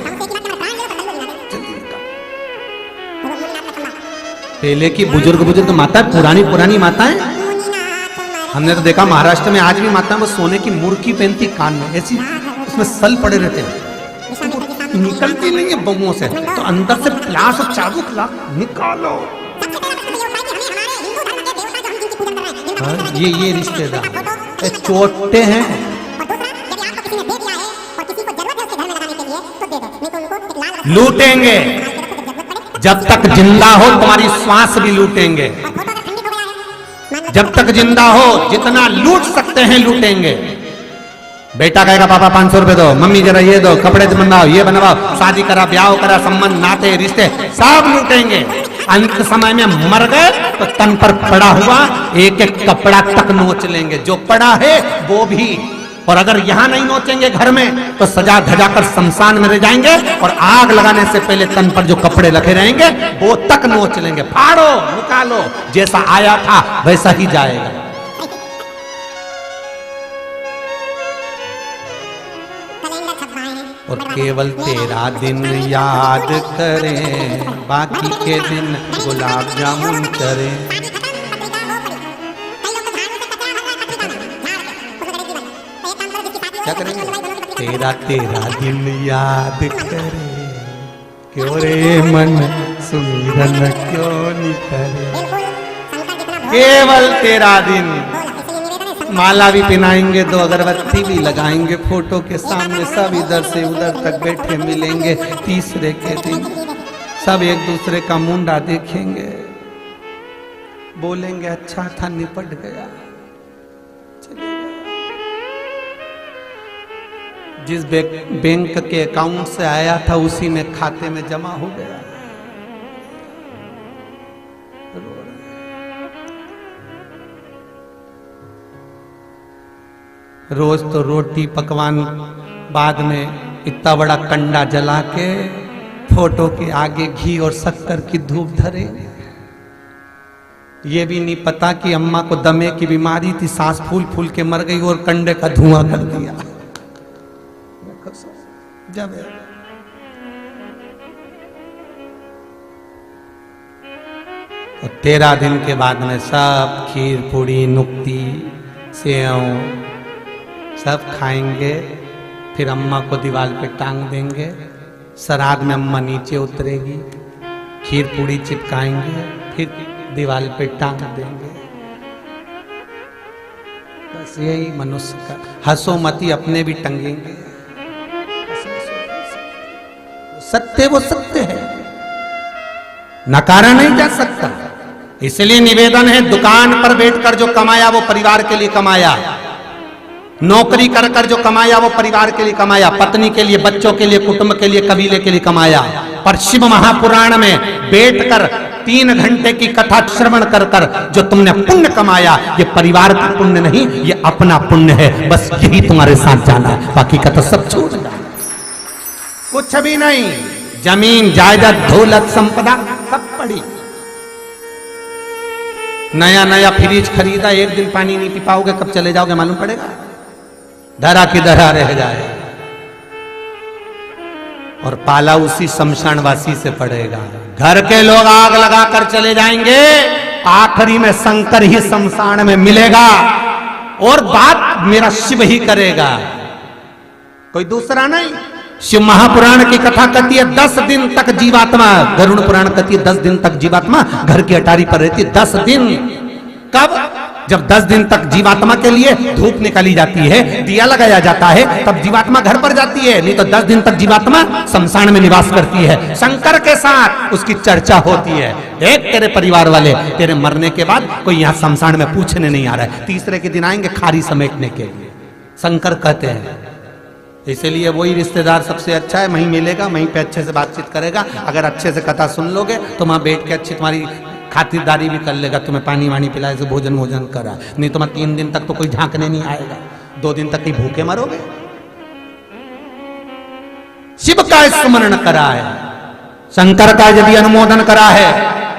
पहले की बुजुर्ग माता, पुरानी माताएं हमने तो देखा महाराष्ट्र में आज भी माताएं वो सोने की मुर्की पहनती कान में, ऐसी उसमें सल पड़े रहते हैं, निकलती नहीं है बमुओं से, तो अंदर से प्यास और चाबुक ला निकालो। ये रिश्तेदार चोटे हैं। लूटेंगे जब तक जिंदा हो, तुम्हारी श्वास भी लूटेंगे जब तक जिंदा हो, जितना लूट सकते हैं लूटेंगे। बेटा कहेगा पापा 500 रुपए दो, मम्मी जरा ये दो, कपड़े बनवाओ, ये बनवाओ, शादी करा, ब्याह करा, संबंध नाते रिश्ते सब लूटेंगे। अंत समय में मर गए तो तन पर पड़ा हुआ एक एक कपड़ा तक नोच लेंगे, जो पड़ा है वो भी। और अगर यहां नहीं नोचेंगे घर में तो सजा धजा कर शमशान में रह जाएंगे, और आग लगाने से पहले तन पर जो कपड़े रखे रहेंगे वो तक नोच लेंगे। फाड़ो निकालो, जैसा आया था वैसा ही जाएगा। और केवल तेरा दिन याद करें, बाकी के दिन गुलाब जामुन करें। क्या करेंगे? तेरा दिन याद करें, क्यों रे मन सुमिरन क्यों नहीं करे। केवल तेरा दिन, माला भी पहनाएंगे, 2 अगरबत्ती भी लगाएंगे फोटो के सामने, सब इधर से उधर तक बैठे मिलेंगे। तीसरे के दिन सब एक दूसरे का मुंडा देखेंगे, बोलेंगे अच्छा था निपट गया, चले गया। जिस बैंक के अकाउंट से आया था उसी में खाते में जमा हो गया। रोज तो रोटी पकवान, बाद में इतना बड़ा कंडा जला के फोटो के आगे घी और शक्कर की धूप धरे। ये भी नहीं पता कि अम्मा को दमे की बीमारी थी, सांस फूल फूल के मर गई और कंडे का धुआं कर दिया। जब तो 13 दिन के बाद में सब खीर पूड़ी नुक्ती सेव सब खाएंगे, फिर अम्मा को दीवार पे टांग देंगे। श्राद्ध में अम्मा नीचे उतरेगी, खीर पूड़ी चिपकाएंगे, फिर दीवार पे टांग देंगे। बस यही मनुष्य का। हंसो मती अपने भी टंगेंगे। सत्य वो सत्य है, नकारा नहीं जा सकता। इसलिए निवेदन है, दुकान पर बैठकर जो कमाया वो परिवार के लिए कमाया, नौकरी कर कर जो कमाया वो परिवार के लिए कमाया, पत्नी के लिए, बच्चों के लिए, कुटुंब के लिए, कबीले के लिए कमाया। पर शिव महापुराण में बैठकर 3 घंटे की कथा श्रवण कर कर जो तुमने पुण्य कमाया, ये परिवार का पुण्य नहीं, ये अपना पुण्य है। बस यही तुम्हारे साथ जाना है, बाकी का तो सब छूट जाए, कुछ भी नहीं। जमीन जायदाद दौलत संपदा सब पड़ी, नया नया फ्रिज खरीदा, एक दिन पानी नहीं पी पाओगे, कब चले जाओगे मालूम पड़ेगा, धरा की धरा रह जाए। और पाला उसी शमशानवासी से पड़ेगा। घर के लोग आग लगाकर चले जाएंगे, आखिरी में शंकर ही शमशान में मिलेगा और बात मेरा शिव ही करेगा, कोई दूसरा नहीं। शिव महापुराण की कथा कहती है 10 दिन तक जीवात्मा, गरुड़ पुराण कहती है 10 दिन तक जीवात्मा घर की अटारी पर रहती है। 10 दिन। कब? जब 10 दिन तक जीवात्मा के लिए धूप निकाली जाती है, दिया लगाया जाता है, तब जीवात्मा घर पर जाती है, नहीं तो 10 दिन तक जीवात्मा शमशान में निवास करती है। शंकर के साथ उसकी चर्चा होती है। देख तेरे परिवार वाले तेरे मरने के बाद कोई यहाँ शमशान में पूछने नहीं आ रहा है, तीसरे के दिन आएंगे खारी समेटने के लिए, शंकर कहते हैं। इसीलिए वही रिश्तेदार सबसे अच्छा है, वहीं मिलेगा, वहीं पे अच्छे से बातचीत करेगा। अगर अच्छे से कथा सुन लोगे तो वहां बैठ के अच्छी तुम्हारी खातिरदारी भी कर लेगा, तुम्हें पानी वानी पिलाए से भोजन भोजन करा, नहीं तो मैं 3 दिन तक तो कोई झांकने नहीं आएगा, 2 दिन तक ही भूखे मरोगे। शिव का स्मरण करा है, शंकर का यदि अनुमोदन करा है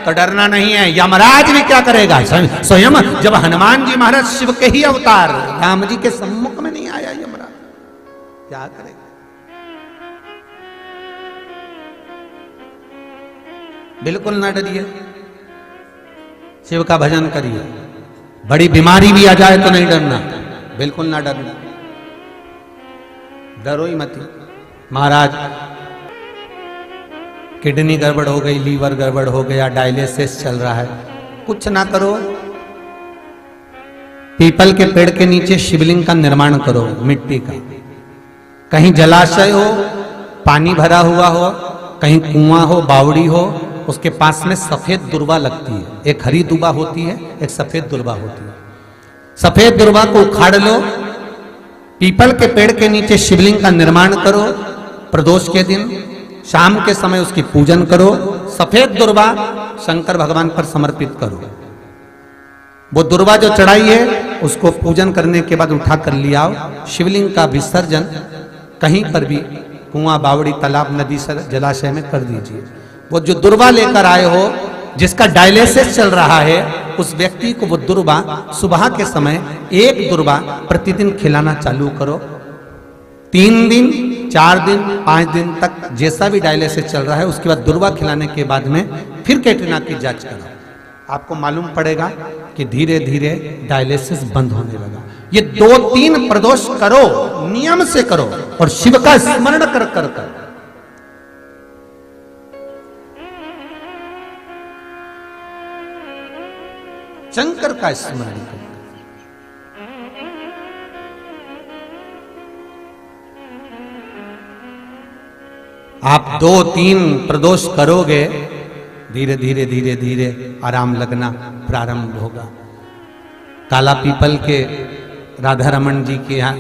तो डरना नहीं है। यमराज भी क्या करेगा, स्वयं जब हनुमान जी महाराज शिव के ही अवतार, राम जी के सम्मुख में नहीं आया यमराज, क्या करेगा। बिल्कुल ना डरिए, शिव का भजन करिए। बड़ी बीमारी भी आ जाए तो नहीं डरना, बिल्कुल ना डरना, डरो ही मत। महाराज किडनी गड़बड़ हो गई, लीवर गड़बड़ हो गया, डायलिसिस चल रहा है, कुछ ना करो, पीपल के पेड़ के नीचे शिवलिंग का निर्माण करो, मिट्टी का। कहीं जलाशय हो, पानी भरा हुआ हो, कहीं कुआं हो, बावड़ी हो, उसके पास में सफेद दुर्वा लगती है, एक हरी दुर्वा होती है, एक सफेद दुर्वा होती है। सफेद दुर्वा को उखाड़ लो, पीपल के पेड़ के नीचे शिवलिंग का निर्माण करो, प्रदोष के दिन शाम के समय उसकी पूजन करो, सफेद दुर्वा शंकर भगवान पर समर्पित करो। वो दुर्वा जो चढ़ाई है उसको पूजन करने के बाद उठा कर लिया, शिवलिंग का विसर्जन कहीं पर भी कुआं, बावड़ी, तालाब, नदी, जलाशय में कर दीजिए। वो जो दुर्वा लेकर आए हो, जिसका डायलिसिस चल रहा है, उस व्यक्ति को वो दुर्वा सुबह के समय 1 दुर्वा प्रतिदिन खिलाना चालू करो। 3 दिन, 4 दिन, 5 दिन तक जैसा भी डायलिसिस चल रहा है, उसके बाद दुर्वा खिलाने के बाद में फिर कैटरीना की जांच करो, आपको मालूम पड़ेगा कि धीरे धीरे डायलिसिस बंद होने लगा। ये 2-3 प्रदोष करो, नियम से करो और शिव का स्मरण कर कर कर। शंकर का स्मरण कर। आप 2-3 प्रदोष करोगे, धीरे धीरे धीरे धीरे आराम लगना प्रारंभ होगा। काला पीपल के राधा रमन जी के यहाँ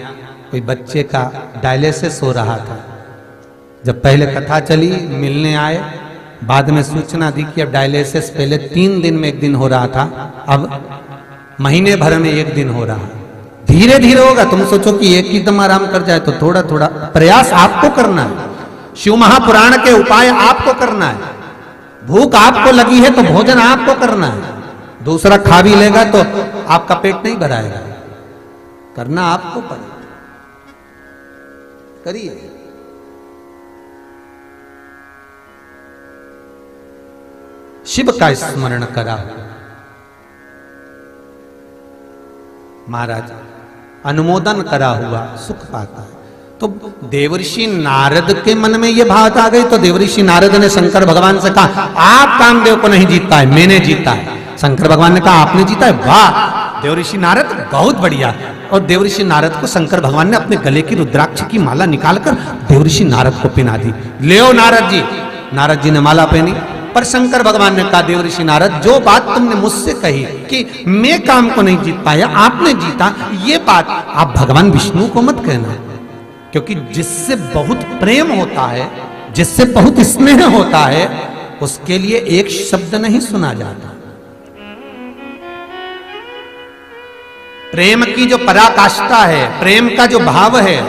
कोई बच्चे का डायलिसिस हो रहा था। जब पहले कथा चली, मिलने आए, बाद में सूचना दी कि अब डायलिसिस पहले 3 दिन में 1 दिन हो रहा था, अब महीने भर में 1 दिन हो रहा है। धीरे धीरे होगा। तुम सोचो कि एक ही दम आराम कर जाए, तो थोड़ा थोड़ा प्रयास आपको करना है। शिव महापुराण के उपाय आपको करना है। भूख आपको लगी है तो भोजन आपको करना है। दूसरा खा भी लेगा तो आपका पेट नहीं भराएगा, करना आपको पड़ेगा, करिए। शिव का स्मरण करा। महाराज अनुमोदन करा हुआ सुख पाता है। तो देवर्षि नारद के मन में यह बात आ गई, तो देवर्षि नारद ने शंकर भगवान से कहा, आप कामदेव को नहीं जीता है, मैंने जीता है। शंकर भगवान ने कहा, आपने जीता है? वाह देवर्षि नारद, बहुत बढ़िया। और देवर्षि नारद को शंकर भगवान ने अपने गले की रुद्राक्ष की माला निकालकर देवर्षि नारद को पहना दी। ले नारद जी। नारद जी ने माला पहनी। पर शंकर भगवान ने कहा, देवर्षि नारद, जो बात तुमने मुझसे कही कि मैं काम को नहीं जीत पाया, आपने जीता, ये बात आप भगवान विष्णु को मत कहना, क्योंकि जिससे बहुत प्रेम होता है, जिससे बहुत स्नेह होता है, उसके लिए एक शब्द नहीं सुना जाता। प्रेम की जो पराकाष्ठा है, प्रेम का जो भाव है,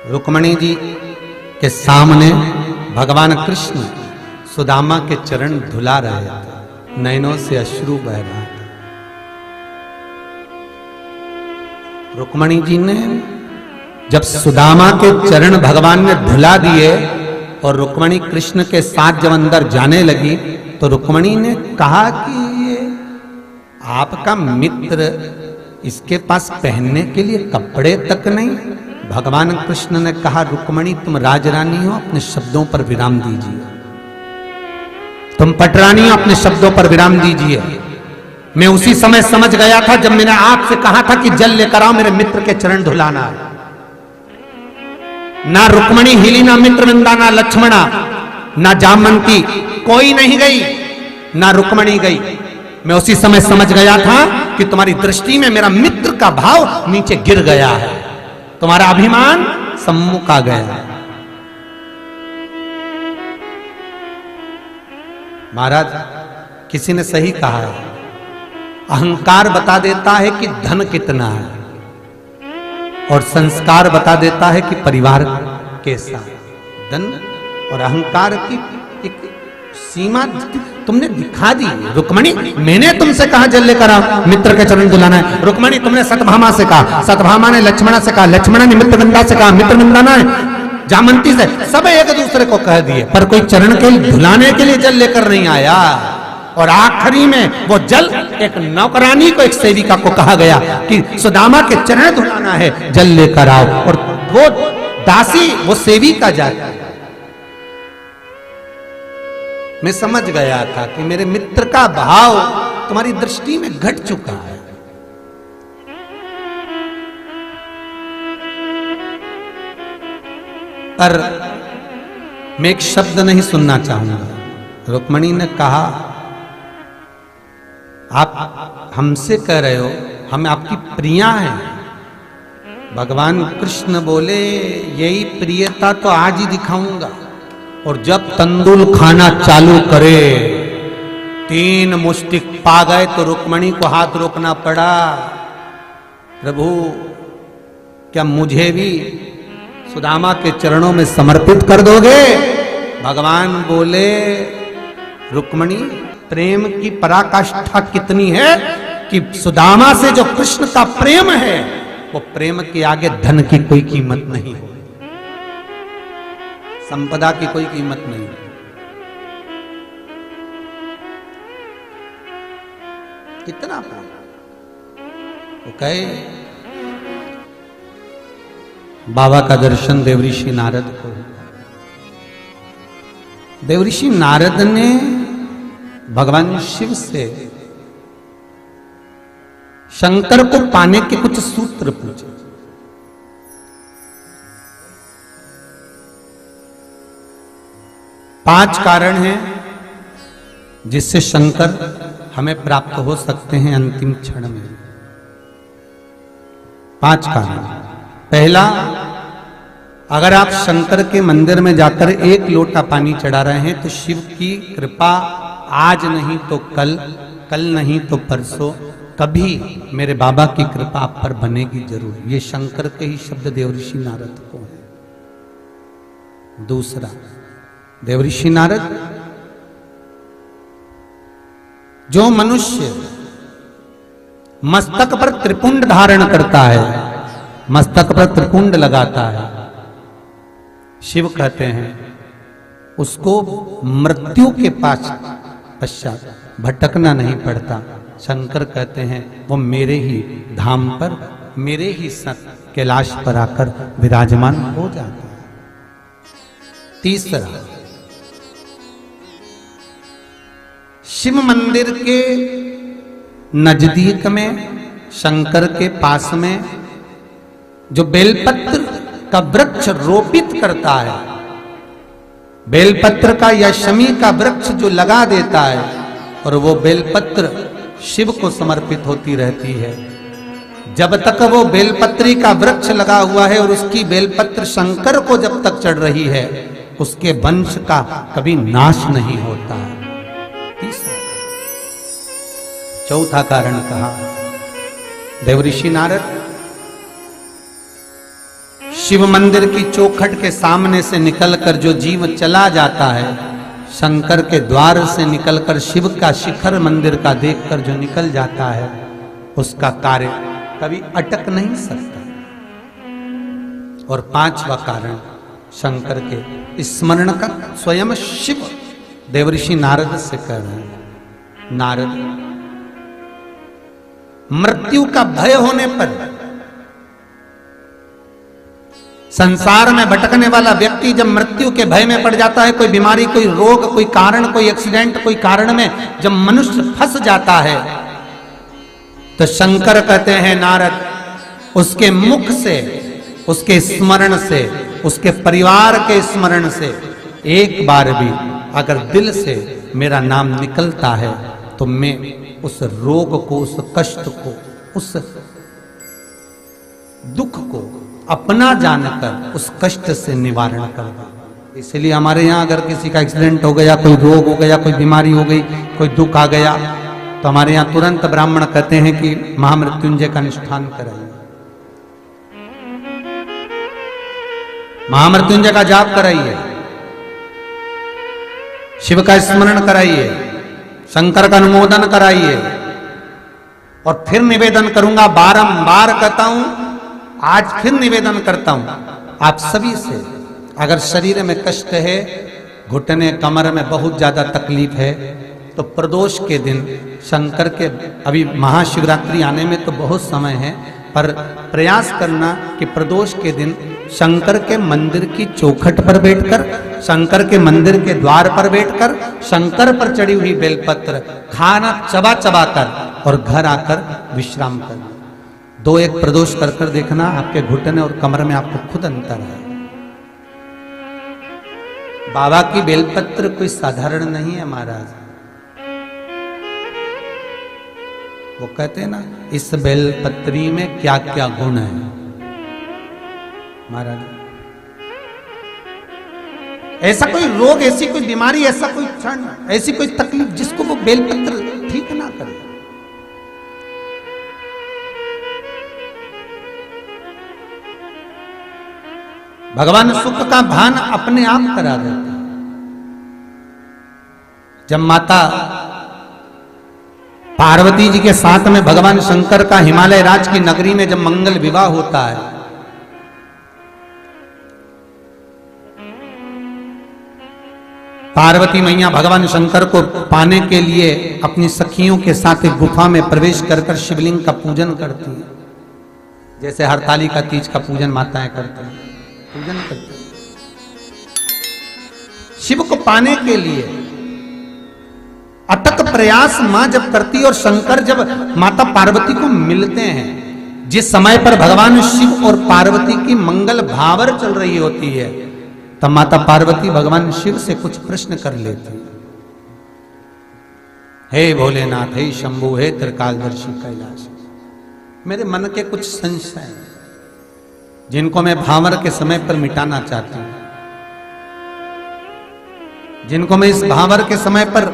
रुक्मणी जी के सामने भगवान कृष्ण सुदामा के चरण धुला रहे थे, नयनों से अश्रु बह रहा था। रुक्मणी जी ने जब सुदामा के चरण भगवान ने धुला दिए और रुक्मणी कृष्ण के साथ जब अंदर जाने लगी तो रुक्मणी ने कहा कि ये आपका मित्र, इसके पास पहनने के लिए कपड़े तक नहीं। भगवान कृष्ण ने कहा, रुक्मणी तुम राजरानी हो, अपने शब्दों पर विराम दीजिए। तुम पटरानी हो, अपने शब्दों पर विराम दीजिए। मैं उसी समय समझ गया था जब मैंने आपसे कहा था कि जल लेकर आओ, मेरे मित्र के चरण धुलाना है। ना रुक्मणी हिली, ना मित्रविंदा, ना लक्ष्मणा, ना जामवंती, कोई नहीं गई, ना रुक्मणी गई। मैं उसी समय समझ गया था कि तुम्हारी दृष्टि में मेरा मित्र का भाव नीचे गिर गया है, तुम्हारा अभिमान सम्मुख आ गया है। महाराज, किसी ने सही कहा है, अहंकार बता देता है कि धन कितना है और संस्कार बता देता है कि परिवार कैसा है। धन और अहंकार की एक सीमा तुमने दिखा दी। रुक्मणी, मैंने तुमसे कहा जल लेकर आओ, मित्र के चरण धुलाना है। रुक्मणी, तुमने सतभामा से कहा, सतभामा ने लक्ष्मणा से कहा, लक्ष्मणा ने मित्रविंदा से कहा, मित्रविंदा ने जामवंती से, सब एक दूसरे को कह दिए, पर कोई चरण के धुलाने के लिए जल लेकर नहीं आया। और आखिरी में वो जल एक नौकरानी को, एक सेविका को कहा गया कि सुदामा के चरण धुलाना है, जल लेकर आओ। और वो दासी, वो सेविका जाती है। मैं समझ गया था कि मेरे मित्र का भाव तुम्हारी दृष्टि में घट चुका है। पर मैं एक शब्द नहीं सुनना चाहूंगा। रुक्मणी ने कहा, आप हमसे कह रहे हो, हम आपकी प्रिया हैं। भगवान कृष्ण बोले, यही प्रियता तो आज ही दिखाऊंगा। और जब तंदुल खाना चालू करे, 3 मुष्टिक पा गए तो रुक्मणी को हाथ रोकना पड़ा। प्रभु, क्या मुझे भी सुदामा के चरणों में समर्पित कर दोगे? भगवान बोले, रुक्मणी, प्रेम की पराकाष्ठा कितनी है कि सुदामा से जो कृष्ण का प्रेम है, वो प्रेम के आगे धन की कोई कीमत नहीं है, संपदा की कोई कीमत नहीं। कितना प्रेम। वो कहे, बाबा का दर्शन देवऋषि नारद को। देवऋषि नारद ने भगवान शिव से शंकर को पाने के कुछ सूत्र पूछे। पांच कारण हैं जिससे शंकर हमें प्राप्त हो सकते हैं अंतिम क्षण में। 5 कारण। पहला, अगर आप शंकर के मंदिर में जाकर 1 लोटा पानी चढ़ा रहे हैं तो शिव की कृपा आज नहीं तो कल, कल नहीं तो परसों, कभी मेरे बाबा की कृपा आप पर बनेगी जरूर। ये शंकर के ही शब्द देवऋषि नारद को है। दूसरा, देवऋषि नारद, जो मनुष्य मस्तक पर त्रिपुंड धारण करता है, मस्तक पर त्रिपुंड लगाता है, शिव कहते हैं उसको मृत्यु के पश्चात भटकना नहीं पड़ता। शंकर कहते हैं वो मेरे ही धाम पर, मेरे ही सत कैलाश पर आकर विराजमान हो जाता है। तीसरा, शिव मंदिर के नजदीक में, शंकर के पास में जो बेलपत्र का वृक्ष रोपित करता है, बेलपत्र का या शमी का वृक्ष जो लगा देता है और वो बेलपत्र शिव को समर्पित होती रहती है, जब तक वो बेलपत्री का वृक्ष लगा हुआ है और उसकी बेलपत्र शंकर को जब तक चढ़ रही है, उसके वंश का कभी नाश नहीं होता है। चौथा कारण कहा देवऋषि नारद, शिव मंदिर की चौखट के सामने से निकलकर जो जीव चला जाता है, शंकर के द्वार से निकलकर शिव का शिखर मंदिर का देखकर जो निकल जाता है, उसका कार्य कभी अटक नहीं सकता। और पांचवा कारण शंकर के स्मरण का स्वयं शिव देवऋषि नारद से कह रहे हैं। नारद, मृत्यु का भय होने पर संसार में भटकने वाला व्यक्ति जब मृत्यु के भय में पड़ जाता है, कोई बीमारी, कोई रोग, कोई कारण, कोई एक्सीडेंट, कोई कारण में जब मनुष्य फंस जाता है, तो शंकर कहते हैं नारद, उसके मुख से, उसके स्मरण से, उसके परिवार के स्मरण से एक बार भी अगर दिल से मेरा नाम निकलता है तो मैं उस रोग को, उस कष्ट को, उस दुख को अपना जानकर उस कष्ट से निवारण कर दे। इसलिए हमारे यहाँ अगर किसी का एक्सीडेंट हो गया, कोई रोग हो गया, कोई बीमारी हो गई, कोई दुख आ गया, तो हमारे यहाँ तुरंत ब्राह्मण कहते हैं कि महामृत्युंजय का अनुष्ठान कराइए, महामृत्युंजय का जाप कराइए, शिव का स्मरण कराइए, शंकर का अनुमोदन कराइए। और फिर निवेदन करूंगा, बारंबार कहता हूं, आज फिर निवेदन करता हूं आप सभी से, अगर शरीर में कष्ट है, घुटने कमर में बहुत ज्यादा तकलीफ है, तो प्रदोष के दिन शंकर के, अभी महाशिवरात्रि आने में तो बहुत समय है, पर प्रयास करना कि प्रदोष के दिन शंकर के मंदिर की चौखट पर बैठकर, शंकर के मंदिर के द्वार पर बैठकर, शंकर पर चढ़ी हुई बेलपत्र खाना चबा चबा कर और घर आकर विश्राम करना। 2-1 प्रदोष कर कर देखना, आपके घुटने और कमर में आपको खुद अंतर है। बाबा की बेलपत्र कोई साधारण नहीं है महाराज। वो कहते हैं ना, इस बेलपत्री में क्या क्या गुण है महाराज। ऐसा कोई रोग, ऐसी कोई बीमारी, ऐसा कोई क्षण, ऐसी कोई तकलीफ जिसको वो बेलपत्र ठीक ना करे। भगवान सुख का भान अपने आप करा देता है। जब माता पार्वती जी के साथ में भगवान शंकर का हिमालय राज की नगरी में जब मंगल विवाह होता है, पार्वती मैया भगवान शंकर को पाने के लिए अपनी सखियों के साथ एक गुफा में प्रवेश कर शिवलिंग का पूजन करती है, जैसे हरतालिका तीज का पूजन माताएं करते हैं, पूजन करते हैं। शिव को पाने के लिए अटक प्रयास मां जब करती, और शंकर जब माता पार्वती को मिलते हैं, जिस समय पर भगवान शिव और पार्वती की मंगल भावर चल रही होती है, तब माता पार्वती भगवान शिव से कुछ प्रश्न कर लेती। हे भोलेनाथ, हे शंभु, हे त्रिकालदर्शी कैलाश, मेरे मन के कुछ संशय जिनको मैं भावर के समय पर मिटाना चाहती हूं, जिनको मैं इस भावर के समय पर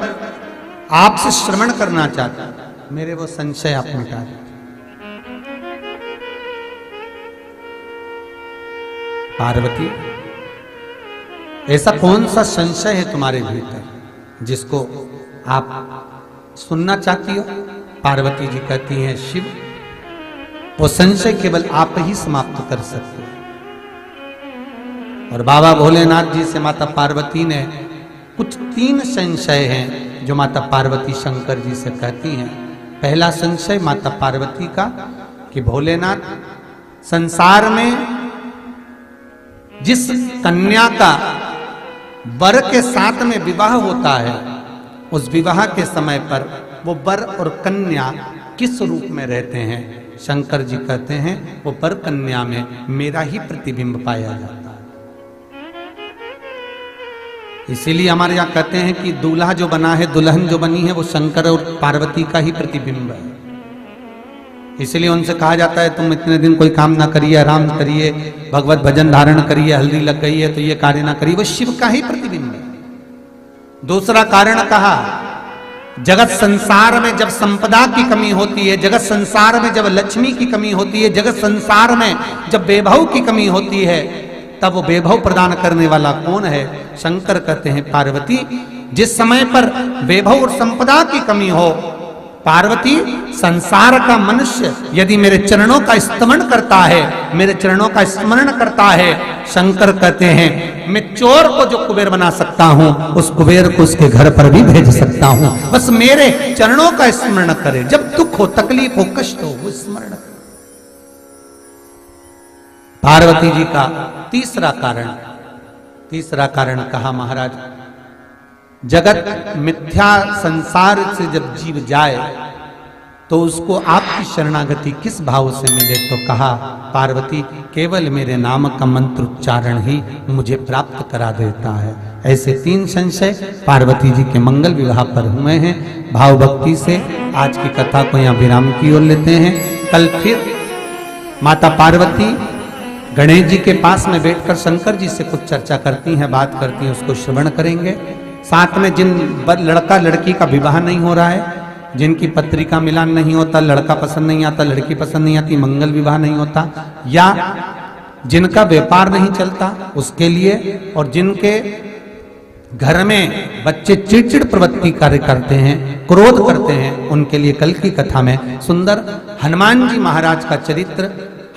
आपसे श्रवण करना चाहता हूं, मेरे वो संशय आप मिटा दें। पार्वती, ऐसा कौन सा संशय है तुम्हारे भीतर जिसको आप सुनना चाहती हो? पार्वती जी कहती हैं, शिव, वो संशय केवल आप ही समाप्त कर सकते हो। और बाबा भोलेनाथ जी से माता पार्वती ने कुछ 3 संशय हैं जो माता पार्वती शंकर जी से कहती हैं। पहला संशय माता पार्वती का कि भोलेनाथ, संसार में जिस कन्या का वर के साथ में विवाह होता है, उस विवाह के समय पर वो वर और कन्या किस रूप में रहते हैं? शंकर जी कहते हैं वो वर कन्या में मेरा ही प्रतिबिंब पाया जाता है। इसीलिए हमारे यहाँ कहते हैं कि दूल्हा जो बना है, दुल्हन जो बनी है, वो शंकर और पार्वती का ही प्रतिबिंब है। इसलिए उनसे कहा जाता है तुम इतने दिन कोई काम ना करिए, आराम करिए, भगवत भजन धारण करिए, हल्दी लग गई है तो ये कार्य ना करिए, वो शिव का ही प्रतिबिंब है। दूसरा कारण कहा जगत संसार में जब संपदा की कमी होती है, जगत संसार में जब लक्ष्मी की कमी होती है, जगत संसार में जब वैभव की कमी होती है, तब वो वैभव प्रदान करने वाला कौन है? शंकर कहते हैं पार्वती। जिस समय पर वैभव और संपदा की कमी हो, पार्वती संसार का मनुष्य यदि मेरे चरणों का स्मरण करता है, मेरे चरणों का स्मरण करता है, शंकर कहते हैं मैं चोर को जो कुबेर बना सकता हूं, उस कुबेर को उसके घर पर भी भेज सकता हूं। बस मेरे चरणों का स्मरण करे। जब दुख हो, तकलीफ हो, कष्ट हो, वो स्मरण करे। पार्वती जी का तीसरा कारण कहा महाराज, जगत मिथ्या संसार से जब जीव जाए तो उसको आपकी शरणागति किस भाव से मिले? तो कहा पार्वती केवल मेरे नाम का मंत्र उच्चारण ही मुझे प्राप्त करा देता है। ऐसे 3 संशय पार्वती जी के मंगल विवाह पर हुए हैं। भाव भक्ति से आज की कथा को यहाँ विराम की ओर लेते हैं। कल फिर माता पार्वती गणेश जी के पास में बैठकर शंकर जी से कुछ चर्चा करती हैं, बात करती हैं, उसको श्रवण करेंगे। साथ में जिन लड़का लड़की का विवाह नहीं हो रहा है, जिनकी पत्रिका मिलान नहीं होता, लड़का पसंद नहीं आता, लड़की पसंद नहीं आती, मंगल विवाह नहीं होता, या जिनका व्यापार नहीं चलता उसके लिए, और जिनके घर में बच्चे चिड़चिड़ प्रवृत्ति कार्य करते हैं, क्रोध करते हैं, उनके लिए कल की कथा में सुंदर हनुमान जी महाराज का चरित्र,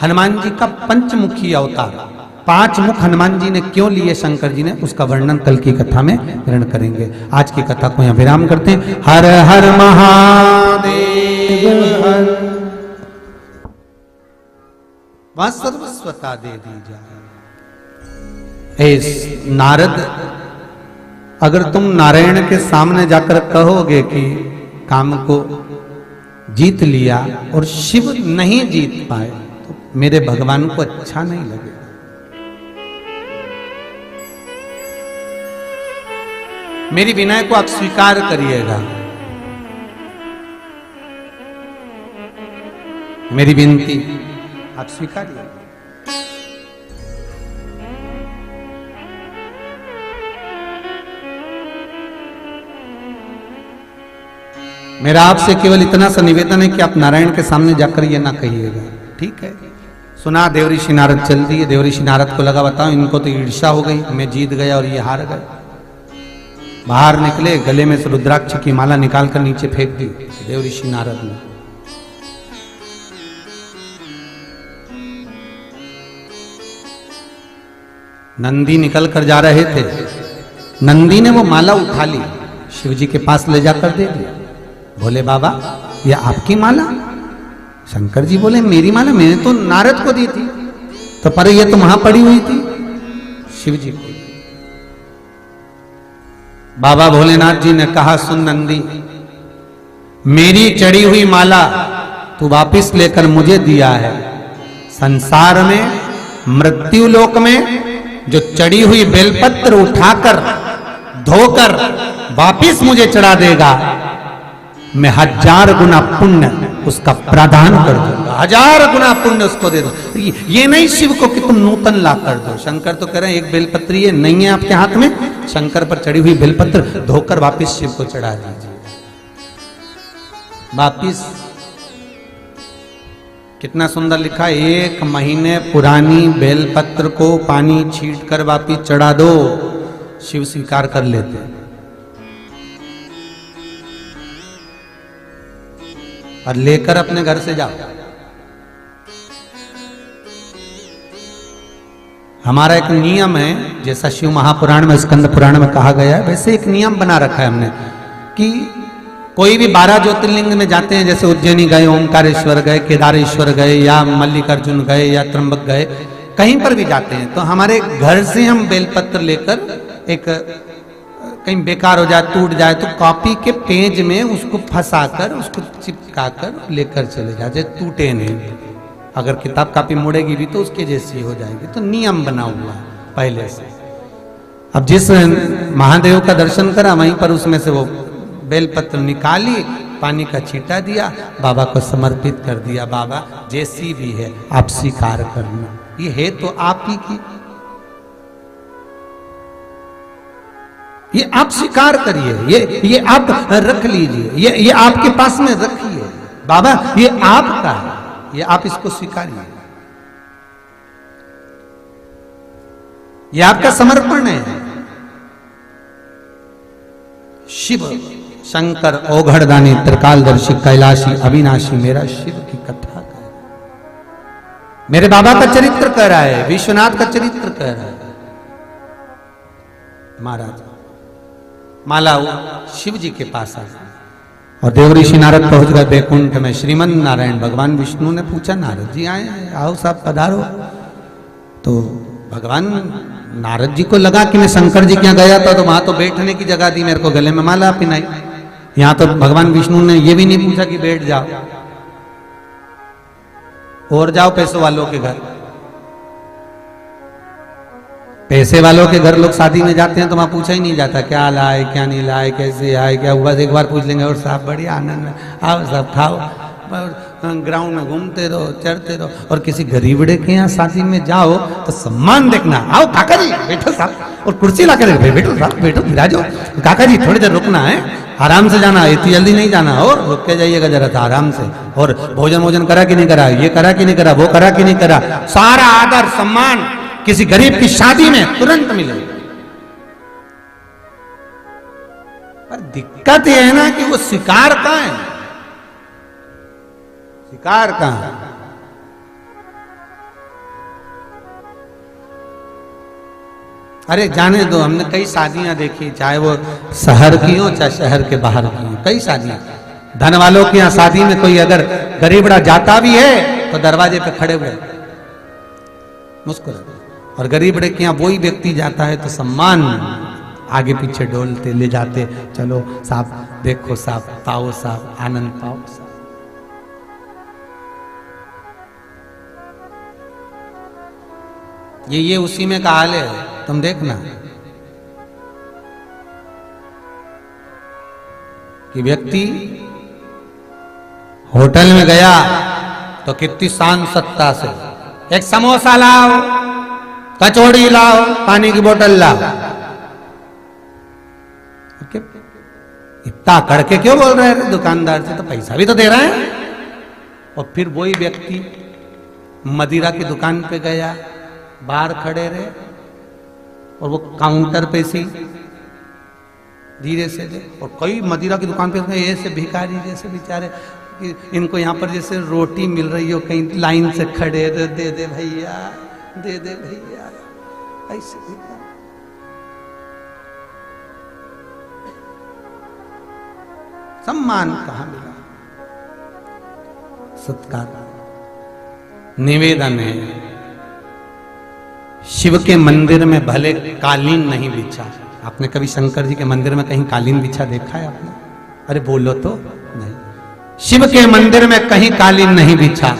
हनुमान जी का पंचमुखी अवतार, 5 मुख हनुमान जी ने क्यों लिए शंकर जी ने, उसका वर्णन कल की कथा में ग्रहण करेंगे। आज की कथा को यहाँ विराम करते हैं। हर हर महादेव हर। वह सर्वस्वता दे दी जाए। नारद, अगर तुम नारायण के सामने जाकर कहोगे कि काम को जीत लिया और शिव नहीं जीत पाए, तो मेरे भगवान को अच्छा नहीं लगेगा। मेरी विनय को आप स्वीकार करिएगा। मेरी विनती आप स्वीकारिए। मेरा आपसे केवल इतना सा निवेदन है कि आप नारायण के सामने जाकर ये ना कहिएगा, ठीक है? सुना देवऋषि नारद चल दिए। देवऋषि नारद को लगा बताओ इनको तो ईर्ष्या हो गई, मैं जीत गया और ये हार गए। बाहर निकले, गले में से रुद्राक्ष की माला निकालकर नीचे फेंक दी देवऋषि नारद ने। नंदी निकल कर जा रहे थे, नंदी ने वो माला उठा ली, शिव जी के पास ले जाकर दे दी। बोले बाबा ये आपकी माला? शंकर जी बोले मेरी माला मैंने तो नारद को दी थी। तो पर ये तो वहां पड़ी हुई थी। शिव जी को बाबा भोलेनाथ जी ने कहा सुन नंदी, मेरी चढ़ी हुई माला तू वापिस लेकर मुझे दिया है। संसार में मृत्यु लोक में जो चढ़ी हुई बेलपत्र उठाकर धोकर वापिस मुझे चढ़ा देगा, मैं 1000 गुना पुण्य उसका प्राधान कर दूंगा, 1000 गुना पुण्य उसको दे दो। ये नहीं शिव को कि तुम नूतन ला कर दो। शंकर तो कह रहे हैं एक बेलपत्री ये नहीं है आपके हाथ में, शंकर पर चढ़ी हुई बेलपत्र धोकर वापिस शिव को चढ़ा दीजिए। वापिस कितना सुंदर लिखा है, 1 महीने पुरानी बेलपत्र को पानी छीट कर वापिस चढ़ा दो, शिव स्वीकार कर लेते हैं। और लेकर अपने घर से जाओ। हमारा एक नियम है, जैसा शिव महापुराण में स्कंद पुराण में कहा गया है, वैसे एक नियम बना रखा है हमने कि कोई भी 12 ज्योतिर्लिंग में जाते हैं, जैसे उज्जैनी गए, ओंकारेश्वर गए, केदारेश्वर गए, या मल्लिकार्जुन गए, या त्र्यंबक गए, कहीं पर भी जाते हैं तो हमारे घर से हम बेलपत्र लेकर, एक कहीं बेकार हो जाए, टूट जाए तो कॉपी के पेज में उसको फंसाकर, उसको चिपकाकर लेकर चले जाए, टूटे नहीं। अगर किताब कापी मुड़ेगी भी तो उसके जैसी हो जाएगी। तो नियम बना हुआ है पहले से। अब जिस महादेव का दर्शन करा वहीं पर उसमें से वो बेलपत्र निकाली, पानी का छींटा दिया, बाबा को समर्पित कर दिया। बाबा जैसी भी है आप स्वीकार करना, ये है तो आप ही की। ये आप स्वीकार करिए, ये आप रख लीजिए, ये आपके पास में रखिए। बाबा ये आपका है, ये आप इसको स्वीकारिए, ये आपका समर्पण है। शिव शंकर ओघड़दानी त्रिकालदर्शी कैलाशी अविनाशी मेरा शिव की कथा का मेरे बाबा का चरित्र कह रहा है, विश्वनाथ का चरित्र कह रहा है। महाराज माला शिव जी के पास आ और देवऋषि नारद पहुंच गए बैकुंठ में। श्रीमन नारायण भगवान विष्णु ने पूछा, नारद जी आए, आओ साहब पधारो। तो भगवान नारद जी को लगा कि मैं शंकर जी के यहाँ गया था तो वहां तो बैठने की जगह दी, मेरे को गले में माला पिनाई। यहां तो भगवान विष्णु ने ये भी नहीं पूछा कि बैठ जाओ और जाओ पैसों वालों के घर। पैसे वालों के घर लोग शादी में जाते हैं तो वहां पूछा ही नहीं जाता क्या लाए क्या नहीं लाए, कैसे आए क्या हुआ। एक बार पूछ लेंगे और साहब बढ़िया आनंद, आओ सब खाओ, ग्राउंड में घूमते रहो, चढ़ते रहो। और किसी गरीबड़े के यहाँ शादी में जाओ तो सम्मान देखना, आओ काका जी बैठो साहब, और कुर्सी ला कर बैठो साहब, बैठो विराजो, काका जी थोड़ी देर रुकना है, आराम से जाना, इतनी जल्दी नहीं जाना, और रुक के जाइएगा जरा था आराम से। और भोजन करा कि नहीं करा, ये करा कि नहीं करा, वो करा कि नहीं करा, सारा आदर सम्मान किसी गरीब की शादी में तुरंत मिले। पर दिक्कत यह है ना कि वो शिकार कहां है, शिकार कहां है। अरे जाने दो, हमने कई शादियां देखी, चाहे वो शहर की हो चाहे शहर के बाहर की हो, कई शादियां। धन वालों के यहाँ शादी में कोई अगर गरीबड़ा जाता भी है तो दरवाजे पे खड़े हुए मुस्कुराते, और गरीबड़े के यहाँ वही व्यक्ति जाता है तो सम्मान आगे पीछे डोलते ले जाते, चलो साहब देखो साहब, पाओ साहब, आनंद पाओ साहब। ये उसी में का हाल है, तुम देखना कि व्यक्ति होटल में गया तो कितनी शान सत्ता से, एक समोसा लाओ, कचौड़ी लाओ, पानी की बोतल लाओ, इतना कड़के क्यों बोल रहे हैं दुकानदार से, तो पैसा भी तो दे रहे हैं। और फिर वही व्यक्ति मदिरा की दुकान पे गया, बाहर खड़े रहे और वो काउंटर पे से धीरे से दे, और कई मदिरा की दुकान पे ऐसे भिखारी जैसे बेचारे, इनको यहाँ पर जैसे रोटी मिल रही हो कहीं लाइन से खड़े, दे दे भैया, दे दे भैया, ऐसे भिखारी। सम्मान कहां मिला, सत्कार, निवेदन है। शिव के मंदिर में भले कालीन नहीं बिछा, आपने कभी शंकर जी के मंदिर में कहीं कालीन बिछा देखा है आपने? अरे बोलो तो नहीं। शिव के मंदिर में कहीं कालीन नहीं बिछा,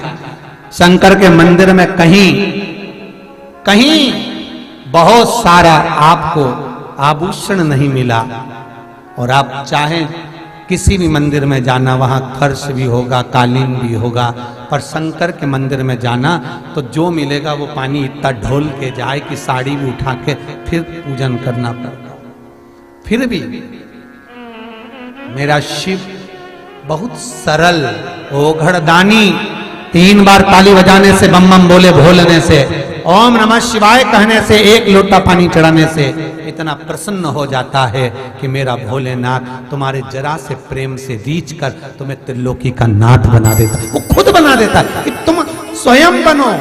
शंकर के मंदिर में कहीं कहीं बहुत सारा आपको आभूषण नहीं मिला। और आप चाहें किसी भी मंदिर में जाना, वहां खर्च भी होगा, कालीन भी होगा, पर शंकर के मंदिर में जाना तो जो मिलेगा वो पानी इतना ढोल के जाए कि साड़ी भी उठा के फिर पूजन करना पड़ता। फिर भी मेरा शिव बहुत सरल, ओघड़दानी, 3 बार ताली बजाने से, बम बम बोले भोलने से, ओम नमः शिवाय कहने से, 1 लोटा पानी चढ़ाने से इतना प्रसन्न हो जाता है कि मेरा भोलेनाथ तुम्हारे जरा से प्रेम से रीच कर तुम्हें त्रिलोकी का नाथ बना देता। वो खुद बना देता है कि तुम स्वयं बनो,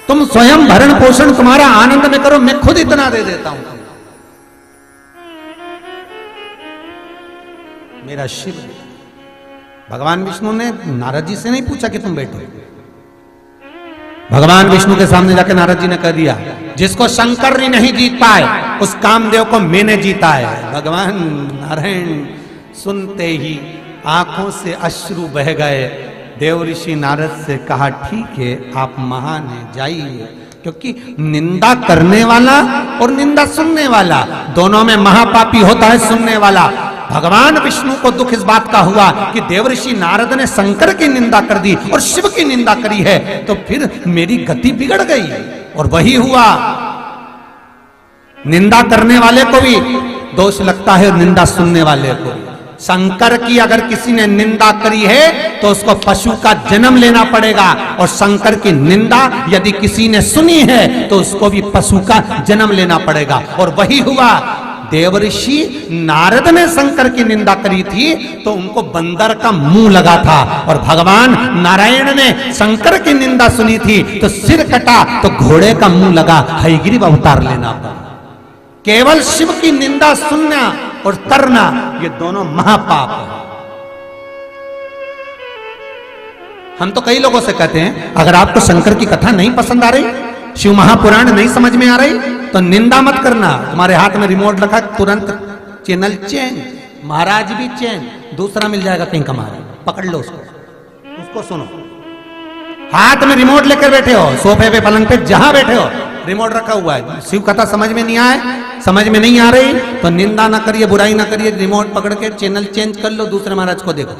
तुम स्वयं भरण पोषण तुम्हारा आनंद में करो, मैं खुद इतना दे देता हूं। मेरा शिव। भगवान विष्णु ने नारद जी से नहीं पूछा कि तुम बैठो, भगवान विष्णु के सामने जाके नारद जी ने कह दिया, जिसको शंकर ने नहीं जीत पाए उस कामदेव को मैंने जीता है। भगवान नारायण सुनते ही आंखों से अश्रु बह गए। देवऋषि नारद से कहा, ठीक है आप महान हैं, जाइए, क्योंकि निंदा करने वाला और निंदा सुनने वाला दोनों में महापापी होता है सुनने वाला। भगवान विष्णु को दुख इस बात का हुआ कि देवऋषि नारद ने शंकर की निंदा कर दी और शिव की निंदा करी है, तो फिर मेरी गति बिगड़ गई। और वही हुआ, निंदा करने वाले को भी दोष लगता है, निंदा सुनने वाले को भी। शंकर की अगर किसी ने निंदा करी है तो उसको पशु का जन्म लेना पड़ेगा, और शंकर की निंदा यदि किसी ने सुनी है तो उसको भी पशु का जन्म लेना पड़ेगा। और वही हुआ, देवऋषि नारद ने शंकर की निंदा करी थी तो उनको बंदर का मुंह लगा था, और भगवान नारायण ने शंकर की निंदा सुनी थी तो सिर कटा तो घोड़े का मुंह लगा, हयग्रीव अवतार लेना पड़ा। केवल शिव की निंदा सुनना और करना ये दोनों महापाप है। हम तो कई लोगों से कहते हैं अगर आपको शंकर की कथा नहीं पसंद आ रही, शिव महापुराण नहीं समझ में आ रही तो निंदा मत करना। तुम्हारे हाथ में रिमोट रखा, तुरंत चैनल चेंज, महाराज भी चेंज, दूसरा मिल जाएगा कहीं का महाराज, पकड़ लो उसको सुनो। हाथ में रिमोट लेकर बैठे हो, सोफे पे पलंग पे जहां बैठे हो रिमोट रखा हुआ है, शिव कथा समझ में नहीं आए, समझ में नहीं आ रही तो निंदा ना करिए, बुराई ना करिए, रिमोट पकड़ के चैनल चेंज कर लो, दूसरे महाराज को देखो।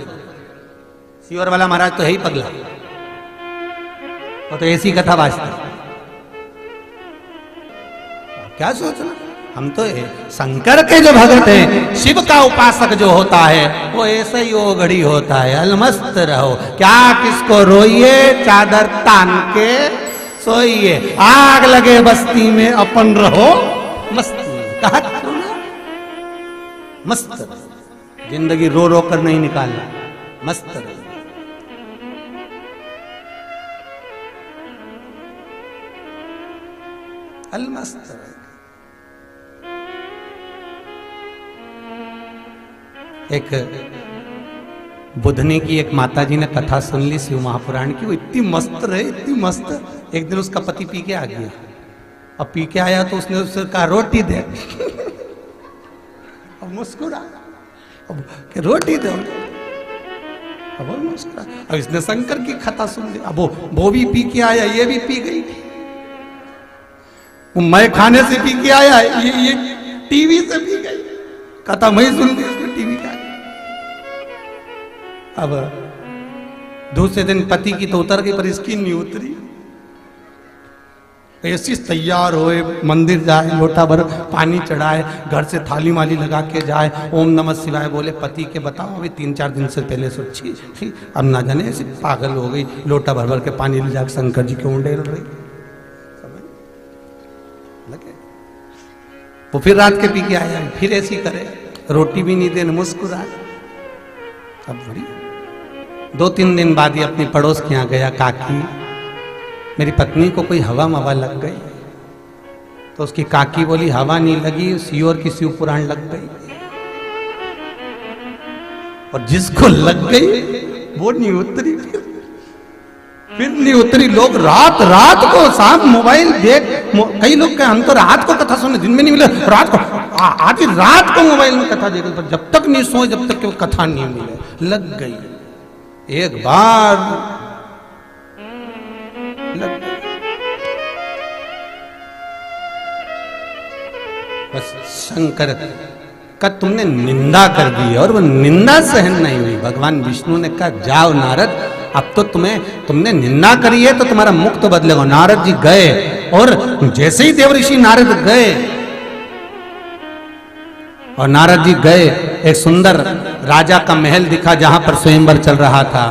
शिवर वाला महाराज तो है ही पगला, वो तो ऐसी कथा वाचता। क्या सोचना, हम तो शंकर के जो भगत हैं, शिव का उपासक जो होता है वो ऐसा ही ओघड़ी होता है, अलमस्त रहो, क्या किसको रोइए, चादर तान के सोइए, आग लगे बस्ती में अपन रहो मस्त। कहा मस्त, जिंदगी रो रो कर नहीं निकालना, मस्त रहो। अलमस्त रहो। एक बुधनी की एक माता जी ने कथा सुन ली शिव महापुराण की, वो इतनी मस्त रहे, इतनी मस्त। एक दिन उसका पति पी के आ गया, अब पी के आया तो उसने उससे कहा रोटी दे, अब मुस्कुरा, अब रोटी दे, अब वो मुस्कुरा। अब इसने शंकर की कथा सुन ली, अब वो भी पी के आया, ये भी पी गई, वो मैं खाने से पी के आया, ये टीवी से पी गई, कथा मैं सुन ली, इसने टीवी का। अब दूसरे दिन पति की तो उतर गई पर इसकी नहीं उतरी, ऐसी तैयार होए, मंदिर जाए, लोटा भर पानी चढ़ाए, घर से थाली माली लगा के जाए, ओम नमः शिवाय बोले। पति के बताओ अभी 3-4 दिन से पहले सोची थी, अब ना जाने ऐसी पागल हो गई, लोटा भर भर के पानी ले जाकर शंकर जी के ऊंडे रही। वो फिर रात के पी के आया, फिर ऐसी करे, रोटी भी नहीं देने, मुस्कुरा। अब बड़ी 2-3 दिन बाद ही अपनी पड़ोस के यहाँ गया, काकी मेरी पत्नी को कोई हवा मवा लग गई, तो उसकी काकी बोली हवा नहीं लगी, शिवर की शिव पुराण लग गई, और जिसको लग गई वो नहीं उतरी, फिर नहीं उतरी। लोग रात रात को शाम मोबाइल देख, कई लोग कहे हम तो रात को कथा सुने, दिन में नहीं मिले, रात को आधी रात को मोबाइल में कथा देखे, पर जब तक नहीं सोए, जब तक वो कथा नहीं मिले, लग गई एक बार, लग गई। बस शंकर का तुमने निंदा कर दी और वो निंदा सहन नहीं हुई। भगवान विष्णु ने कहा जाओ नारद, अब तो तुमने निंदा करी है तो तुम्हारा मुख तो बदलेगा। नारद जी गए, और जैसे ही देवऋषि नारद गए, और नारद जी गए, एक सुंदर राजा का महल दिखा जहां पर स्वयंवर चल रहा था।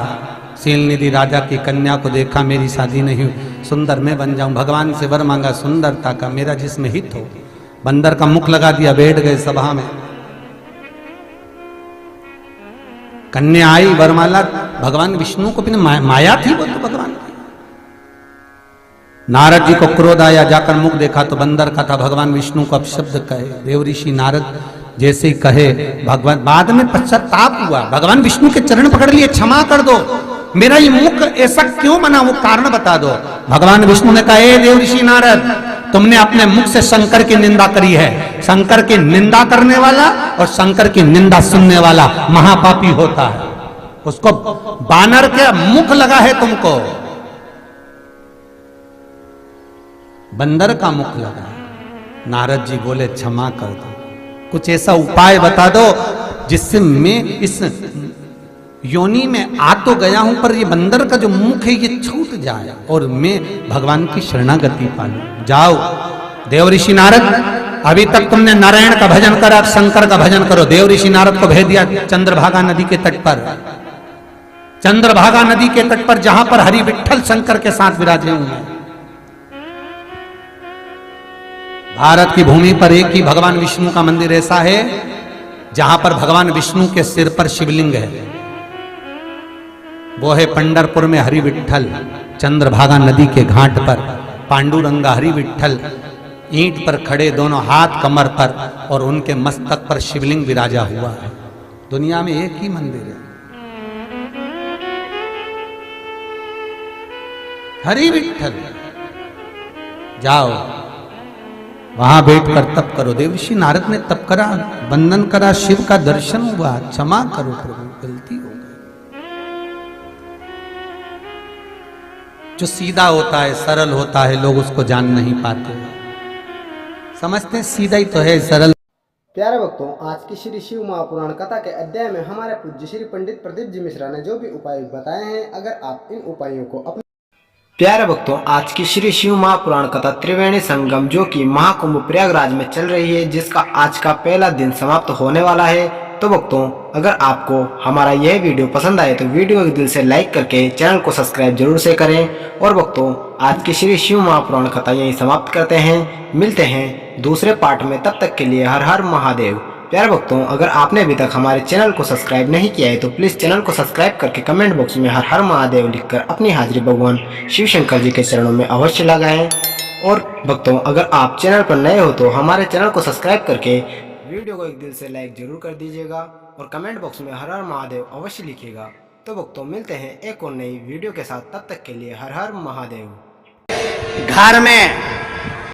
शीलनिधि राजा की कन्या को देखा, मेरी शादी नहीं हुई, सुंदर मैं बन जाऊं। भगवान से वर मांगा सुंदरता का, मेरा जिसमें हित हो। बंदर का मुख लगा दिया, बैठ गए सभा में। कन्या आई, वरमाला, भगवान विष्णु को बिना माया थी वो तो भगवान की। नारद जी को क्रोध आया, जाकर मुख देखा तो बंदर का था। भगवान विष्णु को अपशब्द कहे, देवऋषि नारद जैसे ही कहे, भगवान बाद में पश्चाताप हुआ, भगवान विष्णु के चरण पकड़ लिए, क्षमा कर दो, मेरा ये मुख ऐसा क्यों बना, वो कारण बता दो। भगवान विष्णु ने कहा, ए देवऋषि नारद, तुमने अपने मुख से शंकर की निंदा करी है। शंकर की निंदा करने वाला और शंकर की निंदा सुनने वाला महापापी होता है। उसको बानर के मुख लगा है, तुमको बंदर का मुख लगा है। नारद जी बोले क्षमा कर दो, कुछ ऐसा उपाय बता दो जिससे मैं इस योनि में आ तो गया हूं, पर ये बंदर का जो मुख है ये छूट जाए और मैं भगवान की शरणागति पालूं। जाओ देवऋषि नारद, अभी तक तुमने नारायण का भजन करा, शंकर का भजन करो। देव ऋषि नारद को भेज दिया चंद्रभागा नदी के तट पर, चंद्रभागा नदी के तट पर जहां पर हरि विठ्ठल शंकर के साथ विराजे हुए हैं। भारत की भूमि पर एक ही भगवान विष्णु का मंदिर ऐसा है जहां पर भगवान विष्णु के सिर पर शिवलिंग है, वो है पंढरपुर में हरि विठ्ठल, चंद्रभागा नदी के घाट पर पांडुरंगा हरि विठ्ठल ईंट पर खड़े, दोनों हाथ कमर पर, और उनके मस्तक पर शिवलिंग विराजा हुआ है। दुनिया में एक ही मंदिर है हरि विठ्ठल। जाओ वहां बैठकर तप करो। देवर्षि नारद ने तप करा, वंदन करा, शिव का दर्शन हुआ, क्षमा करो प्रभु, गलती हो गई। जो सीधा होता है, सरल होता है, लोग उसको जान नहीं पाते, समझते सीधा ही तो है, सरल। प्यारे भक्तों, आज की श्री शिव महापुराण कथा के अध्याय में हमारे पूज्य श्री पंडित प्रदीप जी मिश्रा ने जो भी उपाय बताए हैं, अगर आप इन उपायों को अपने प्यारे भक्तों, आज की श्री शिव महापुराण कथा त्रिवेणी संगम जो कि महाकुंभ प्रयागराज में चल रही है, जिसका आज का पहला दिन समाप्त होने वाला है। तो भक्तों, अगर आपको हमारा यह वीडियो पसंद आए तो वीडियो को दिल से लाइक करके चैनल को सब्सक्राइब जरूर से करें। और भक्तों, आज की श्री शिव महापुराण कथा यहीं समाप्त करते हैं। मिलते हैं दूसरे पार्ट में, तब तक के लिए हर हर महादेव। प्यारे भक्तों, अगर आपने अभी तक हमारे चैनल को सब्सक्राइब नहीं किया है तो प्लीज़ चैनल को सब्सक्राइब करके कमेंट बॉक्स में हर हर महादेव लिखकर अपनी हाजिरी भगवान शिव शंकर जी के चरणों में अवश्य लगाएं। और भक्तों, अगर आप चैनल पर नए हो तो हमारे चैनल को सब्सक्राइब करके वीडियो को एक दिल से लाइक जरूर कर दीजिएगा और कमेंट बॉक्स में हर हर महादेव अवश्य लिखिएगा। तो भक्तों, मिलते हैं एक और नई वीडियो के साथ, तब तक के लिए हर हर महादेव। घर में